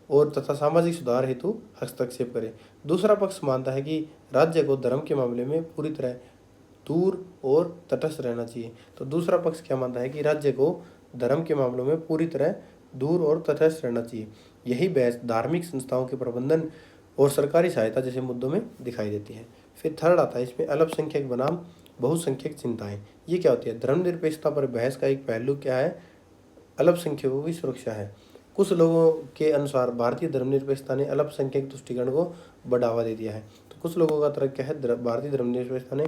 और तथा सामाजिक सुधार हेतु हस्तक्षेप करें। दूसरा पक्ष मानता है कि राज्य को धर्म के मामले में पूरी तरह दूर और तटस्थ रहना चाहिए। तो दूसरा पक्ष क्या मानता है कि राज्य को धर्म के मामलों में पूरी तरह दूर और तटस्थ रहना चाहिए। यही बहस धार्मिक संस्थाओं के प्रबंधन और सरकारी सहायता जैसे मुद्दों में दिखाई देती है। फिर थर्ड आता है इसमें अल्पसंख्यक बनाम बहुसंख्यक चिंताएं। ये क्या होती है? धर्मनिरपेक्षता पर बहस का एक पहलू क्या है? अल्पसंख्यकों की सुरक्षा है। कुछ लोगों के अनुसार भारतीय धर्मनिरपेक्षता ने अल्पसंख्यक तुष्टिकरण को बढ़ावा दे दिया है। तो कुछ लोगों का तर्क क्या है? भारतीय धर्मनिरपेक्षता ने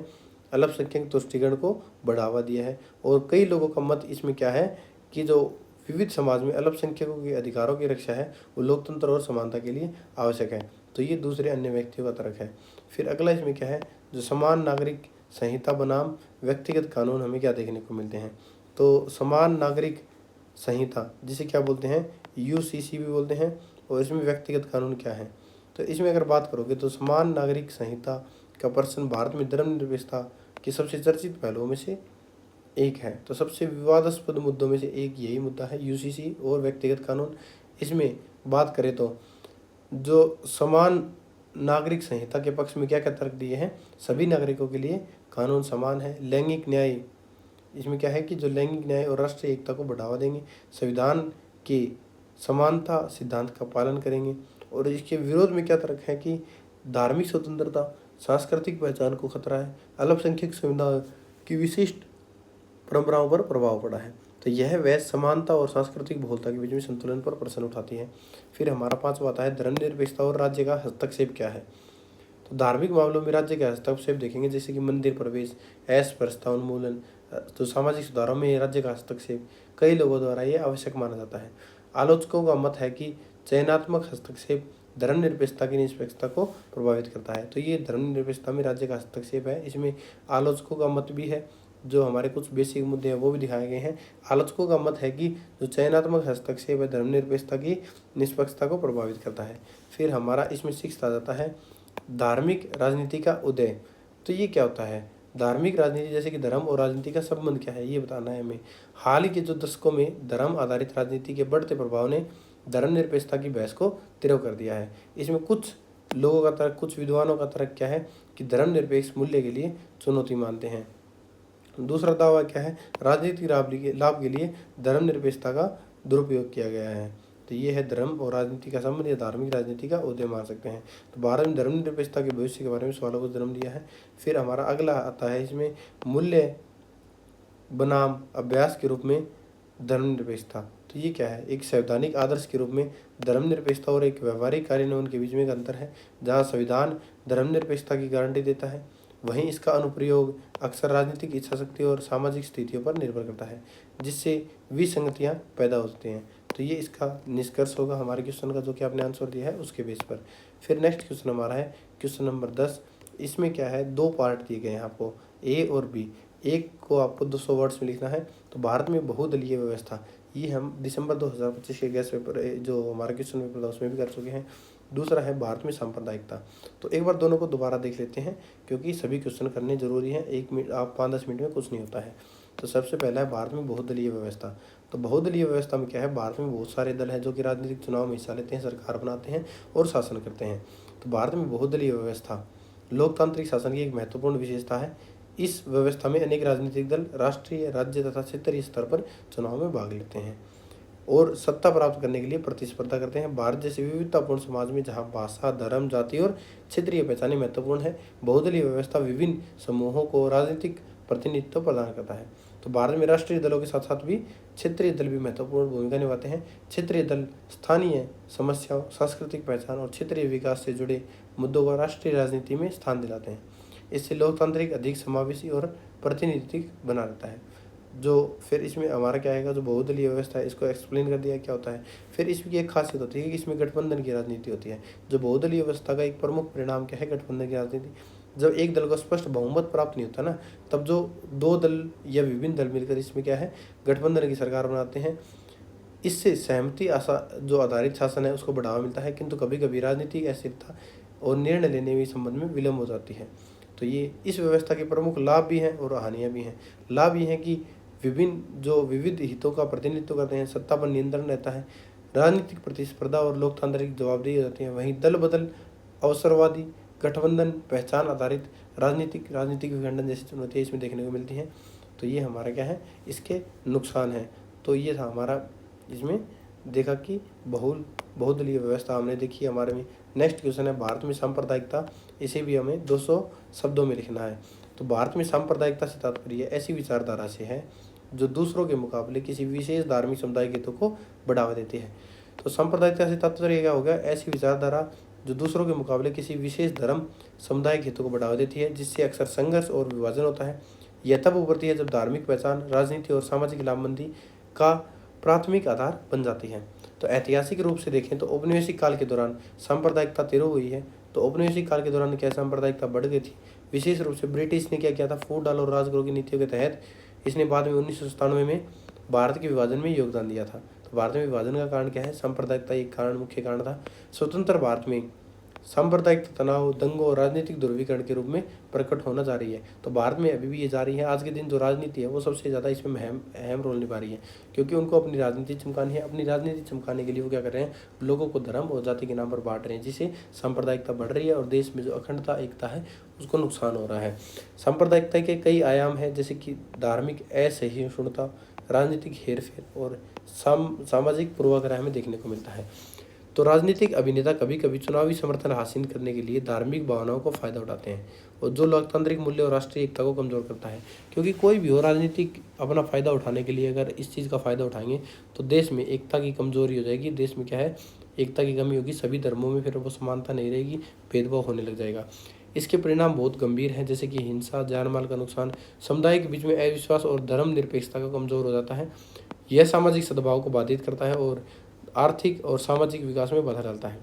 अल्पसंख्यक तुष्टिकरण को बढ़ावा दिया है। और कई लोगों का मत इसमें क्या है कि जो विविध समाज में अल्पसंख्यकों के अधिकारों की रक्षा है वो लोकतंत्र और समानता के लिए आवश्यक है। तो ये दूसरे अन्य व्यक्तियों का तर्क है। फिर अगला इसमें क्या है? जो समान नागरिक संहिता बनाम व्यक्तिगत कानून हमें क्या देखने को मिलते हैं? तो समान नागरिक संहिता जिसे क्या बोलते हैं? यूसीसी भी बोलते हैं। और इसमें व्यक्तिगत कानून क्या है? तो इसमें अगर बात करोगे तो समान नागरिक संहिता का प्रश्न भारत में धर्मनिरपेक्षता के सबसे चर्चित पहलुओं में से एक है। तो सबसे विवादास्पद मुद्दों में से एक यही मुद्दा है, यूसीसी और व्यक्तिगत कानून। इसमें बात करें तो जो समान नागरिक संहिता के पक्ष में क्या क्या तर्क दिए हैं? सभी नागरिकों के लिए कानून समान है। लैंगिक न्याय, इसमें क्या है कि जो लैंगिक न्याय और राष्ट्रीय एकता को बढ़ावा देंगे। संविधान के समानता सिद्धांत का पालन करेंगे। और इसके विरोध में क्या तर्क है कि धार्मिक स्वतंत्रता, सांस्कृतिक पहचान को खतरा है, अल्पसंख्यक समुदाय की विशिष्ट परंपराओं पर प्रभाव पड़ा है। तो यह वह समानता और सांस्कृतिक बहुलता के बीच में संतुलन पर प्रश्न उठाती है। फिर हमारा पांचवा आता है धर्मनिरपेक्षता और राज्य का हस्तक्षेप क्या है। तो धार्मिक मामलों में राज्य के हस्तक्षेप देखेंगे, जैसे कि मंदिर प्रवेश, अस्पृश्यता उन्मूलन। तो सामाजिक सुधारों में राज्य का हस्तक्षेप कई लोगों द्वारा ये आवश्यक माना जाता है। आलोचकों का मत है कि चयनात्मक हस्तक्षेप धर्मनिरपेक्षता की निष्पक्षता को प्रभावित करता है। तो ये धर्मनिरपेक्षता में राज्य का हस्तक्षेप है। इसमें आलोचकों का मत भी है, जो हमारे कुछ बेसिक मुद्दे हैं वो भी दिखाए गए हैं। आलोचकों का मत है कि जो चयनात्मक हस्तक्षेप है धर्मनिरपेक्षता की निष्पक्षता को प्रभावित करता है। फिर हमारा इसमें सिक्स्थ आ जाता है धार्मिक राजनीति का उदय। तो ये क्या होता है? धार्मिक राजनीति, जैसे कि धर्म और राजनीति का संबंध क्या है, ये बताना है हमें। हाल ही के जो दशकों में धर्म आधारित राजनीति के बढ़ते प्रभाव ने धर्मनिरपेक्षता की बहस को तीव्र कर दिया है। इसमें कुछ लोगों का तर्क, कुछ विद्वानों का तर्क क्या है कि धर्मनिरपेक्ष मूल्य के लिए चुनौती मानते हैं। दूसरा दावा क्या है? राजनीतिक लाभ के लिए धर्मनिरपेक्षता का दुरुपयोग किया गया है। तो ये है धर्म और राजनीति का संबंध या धार्मिक राजनीति का उदय मान सकते हैं। तो भारत में धर्मनिरपेक्षता के भविष्य के बारे में सवालों को जन्म दिया है। फिर हमारा अगला आता है इसमें मूल्य बनाम अभ्यास के रूप में धर्मनिरपेक्षता। तो ये क्या है? एक संवैधानिक आदर्श के रूप में धर्मनिरपेक्षता और एक व्यवहारिक कार्यान्वयन के बीच में एक अंतर है। जहाँ संविधान धर्मनिरपेक्षता की गारंटी देता है, वहीं इसका अनुप्रयोग अक्सर राजनीतिक इच्छाशक्ति और सामाजिक स्थितियों पर निर्भर करता है, जिससे विसंगतियाँ पैदा होती हैं। तो ये इसका निष्कर्ष होगा हमारे क्वेश्चन का, जो कि आपने आंसर दिया है उसके बेस पर। फिर नेक्स्ट क्वेश्चन हमारा है क्वेश्चन नंबर 10। इसमें क्या है? दो पार्ट दिए गए हैं आपको, ए और बी। एक को आपको 200 वर्ड्स में लिखना है। तो भारत में बहुदलीय व्यवस्था, ये हम दिसंबर 2025 के गेस्ट पेपर जो हमारा क्वेश्चन पेपर था उसमें भी कर चुके हैं। दूसरा है भारत में सांप्रदायिकता। तो एक बार दोनों को दोबारा देख लेते हैं, क्योंकि सभी क्वेश्चन करने जरूरी हैं। 1 मिनट, आप 5-10 मिनट में कुछ नहीं होता है। तो सबसे पहला है भारत में बहुदलीय व्यवस्था। तो बहुदलीय व्यवस्था में क्या है? भारत में बहुत सारे दल हैं जो कि राजनीतिक चुनाव में हिस्सा लेते हैं, सरकार बनाते हैं और शासन करते हैं। तो भारत में बहुदलीय व्यवस्था लोकतांत्रिक शासन की एक महत्वपूर्ण विशेषता है। इस व्यवस्था में अनेक राजनीतिक दल राष्ट्रीय, राज्य तथा क्षेत्रीय स्तर पर चुनाव में भाग लेते हैं और सत्ता प्राप्त करने के लिए प्रतिस्पर्धा करते हैं। भारत जैसे विविधतापूर्ण समाज में जहां भाषा, धर्म, जाति और क्षेत्रीय पहचानें महत्वपूर्ण है, बहुदलीय व्यवस्था विभिन्न समूहों को राजनीतिक प्रतिनिधित्व प्रदान करता है। तो भारत में राष्ट्रीय दलों के साथ साथ भी क्षेत्रीय दल भी महत्वपूर्ण भूमिका निभाते हैं। क्षेत्रीय दल स्थानीय समस्याओं, सांस्कृतिक पहचान और क्षेत्रीय विकास से जुड़े मुद्दों को राष्ट्रीय राजनीति में स्थान दिलाते हैं। इससे लोकतांत्रिक अधिक समावेशी और प्रतिनिधित्व बना रहता है। जो फिर इसमें हमारा क्या आएगा? जो बहुदलीय व्यवस्था है, इसको एक्सप्लेन कर दिया क्या होता है। फिर इसकी एक खासियत होती है कि इसमें गठबंधन की राजनीति होती है। जो बहुदलीय व्यवस्था का एक प्रमुख परिणाम क्या है? गठबंधन की राजनीति। जब एक दल को स्पष्ट बहुमत प्राप्त नहीं होता ना, तब जो दो दल या विभिन्न दल मिलकर इसमें क्या है, गठबंधन की सरकार बनाते हैं। इससे सहमति जो आधारित शासन है उसको बढ़ावा मिलता है, किंतु कभी कभी राजनीतिक अस्थिरता और निर्णय लेने में संबंध में विलम्ब हो जाती है। तो ये इस व्यवस्था के प्रमुख लाभ भी हैं और हानियां भी हैं। लाभ ये हैं कि विविध हितों का प्रतिनिधित्व करते हैं, सत्ता पर नियंत्रण रहता है, राजनीतिक प्रतिस्पर्धा और लोकतांत्रिक जवाबदेही हो जाती है। वहीं दल बदल, अवसरवादी गठबंधन, पहचान आधारित राजनीतिक विखंडन जैसी चुनौतियाँ इसमें देखने को मिलती हैं। तो ये हमारा क्या है, इसके नुकसान हैं। तो ये था हमारा इसमें देखा कि बहुदलीय व्यवस्था हमने देखी हमारे में। नेक्स्ट क्वेश्चन है भारत में सांप्रदायिकता। इसे भी हमें 200 शब्दों में लिखना है। तो भारत में सांप्रदायिकता से तात्पर्य ऐसी विचारधारा से है जो दूसरों के मुकाबले किसी विशेष धार्मिक समुदाय के हितों को बढ़ावा देती है। तो सांप्रदायिकता से तात्पर्य क्या हो गया, ऐसी विचारधारा जो दूसरों के मुकाबले किसी विशेष धर्म समुदाय के हितों को बढ़ावा देती है, जिससे अक्सर संघर्ष और विभाजन होता है। यह तब उभरती है जब धार्मिक पहचान राजनीति और सामाजिक लामबंदी का प्राथमिक आधार बन जाती है। तो ऐतिहासिक रूप से देखें तो औपनिवेशिक काल के दौरान सांप्रदायिकता तिरोह हुई है। तो औपनिवेशिक काल के दौरान क्या सांप्रदायिकता बढ़ गई थी। विशेष रूप से ब्रिटिश ने क्या किया था, फूट और राजगृह की नीतियों के तहत इसने बाद में 1997 में भारत के विभाजन में योगदान दिया था। तो भारत में विभाजन का कारण क्या है, सांप्रदायिकता एक कारण, मुख्य कारण था। स्वतंत्र भारत में सांप्रदायिक तनाव, दंगों और राजनीतिक ध्रुवीकरण के रूप में प्रकट होना जारी है। तो भारत में अभी भी ये जारी है। आज के दिन जो राजनीति है वो सबसे ज़्यादा इसमें अहम रोल निभा रही है, क्योंकि उनको अपनी राजनीति चमकानी है। अपनी राजनीति चमकाने के लिए वो क्या कर रहे हैं, लोगों को धर्म और जाति के नाम पर बांट रहे हैं, जिससे सांप्रदायिकता बढ़ रही है और देश में जो अखंडता, एकता है उसको नुकसान हो रहा है। सांप्रदायिकता के कई आयाम हैं, जैसे कि धार्मिक असहिष्णुता, राजनीतिक हेरफेर और सामाजिक पूर्वाग्रह में देखने को मिलता है। तो राजनीतिक अभिनेता कभी कभी चुनावी समर्थन हासिल करने के लिए धार्मिक भावनाओं को फायदा उठाते हैं, और जो लोकतांत्रिक मूल्य और राष्ट्रीय एकता को कमजोर करता है। क्योंकि कोई भी हो, राजनीतिक अपना फायदा उठाने के लिए अगर इस चीज़ का फायदा उठाएंगे तो देश में एकता की कमजोरी हो जाएगी। देश में क्या है, एकता की कमी होगी, सभी धर्मों में फिर वो समानता नहीं रहेगी, भेदभाव होने लग जाएगा। इसके परिणाम बहुत गंभीर हैं, जैसे कि हिंसा, जान माल का नुकसान, समुदाय के बीच में अविश्वास और धर्म निरपेक्षता का कमजोर हो जाता है। यह सामाजिक सद्भाव को बाधित करता है और आर्थिक और सामाजिक विकास में बाधा डालता है।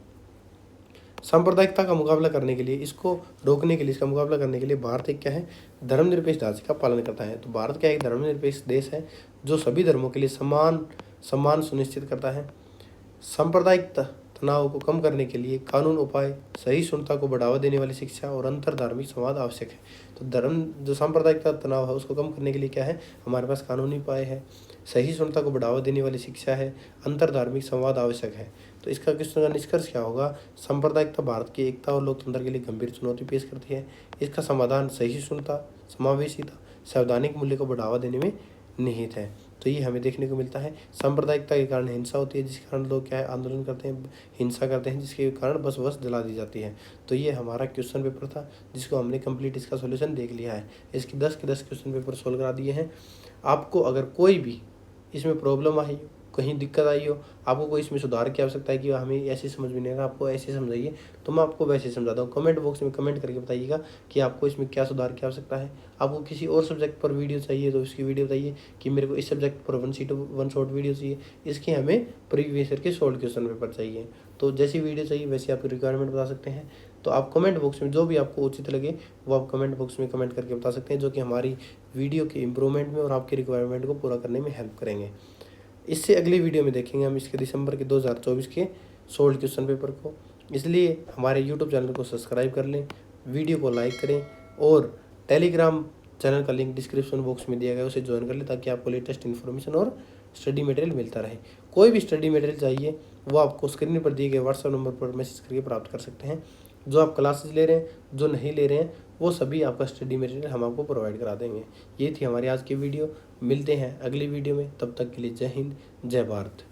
सांप्रदायिकता का मुकाबला करने के लिए, इसको रोकने के लिए, इसका मुकाबला करने के लिए भारत एक क्या है, धर्मनिरपेक्ष ढांचे का पालन करता है। तो भारत क्या एक धर्मनिरपेक्ष देश है जो सभी धर्मों के लिए सम्मान सुनिश्चित करता है। सांप्रदायिक तनाव को कम करने के लिए कानून उपाय, सहिष्णुता को बढ़ावा देने वाली शिक्षा और अंतर धार्मिक संवाद आवश्यक है। तो धर्म जो सांप्रदायिकता तनाव है उसको कम करने के लिए क्या है, हमारे पास कानूनी उपाय है, सहिष्णुता को बढ़ावा देने वाली शिक्षा है, अंतर धार्मिक संवाद आवश्यक है। तो इसका क्वेश्चन का निष्कर्ष क्या होगा, सांप्रदायिकता भारत की एकता और लोकतंत्र के लिए गंभीर चुनौती पेश करती है। इसका समाधान सहिष्णुता, समावेशिता, संवैधानिक मूल्य को बढ़ावा देने में निहित है। तो ये हमें देखने को मिलता है। सांप्रदायिकता के कारण हिंसा होती है, जिसके कारण लोग क्या है, आंदोलन करते हैं, हिंसा करते हैं, जिसके कारण बस जला दी जाती है। तो ये हमारा क्वेश्चन पेपर था, जिसको हमने कंप्लीट इसका सॉल्यूशन देख लिया है। इसकी 10 के 10 क्वेश्चन पेपर सोल्व करा दिए हैं। आपको अगर कोई भी इसमें प्रॉब्लम आई, कहीं दिक्कत आई हो, आपको कोई इसमें सुधार की आवश्यकता है कि हमें ऐसे समझ में नहीं आ रहा, आपको ऐसे समझाइए, तो मैं आपको वैसे समझाता हूँ। कमेंट बॉक्स में कमेंट करके बताइएगा कि आपको इसमें क्या सुधार की आवश्यकता है। आपको किसी और सब्जेक्ट पर वीडियो चाहिए तो इसकी वीडियो बताइए कि मेरे को इस सब्जेक्ट पर वन शॉट वीडियो चाहिए, इसकी हमें प्रीवियस ईयर के शॉर्ट क्वेश्चन पेपर चाहिए। तो जैसी वीडियो चाहिए वैसे आपकी रिक्वायरमेंट बता सकते हैं। तो आप कमेंट बॉक्स में जो भी आपको उचित लगे वो आप कमेंट बॉक्स में कमेंट करके बता सकते हैं, जो कि हमारी वीडियो के इम्प्रूवमेंट में और आपकी रिक्वायरमेंट को पूरा करने में हेल्प करेंगे। इससे अगली वीडियो में देखेंगे हम इसके दिसंबर के 2024 के सोल्ड क्वेश्चन पेपर को। इसलिए हमारे यूट्यूब चैनल को सब्सक्राइब कर लें, वीडियो को लाइक करें और टेलीग्राम चैनल का लिंक डिस्क्रिप्शन बॉक्स में दिया गया है, उसे ज्वाइन कर लें, ताकि आपको लेटेस्ट इन्फॉर्मेशन और स्टडी मटेरियल मिलता रहे। कोई भी स्टडी मटेरियल चाहिए वो आपको स्क्रीन पर दिए गए व्हाट्सएप नंबर पर मैसेज करके प्राप्त कर सकते हैं। जो आप क्लासेस ले रहे हैं, जो नहीं ले रहे हैं, वो सभी आपका स्टडी मटेरियल हम आपको प्रोवाइड करा देंगे। ये थी हमारी आज की वीडियो। मिलते हैं अगली वीडियो में, तब तक के लिए जय हिंद, जय भारत।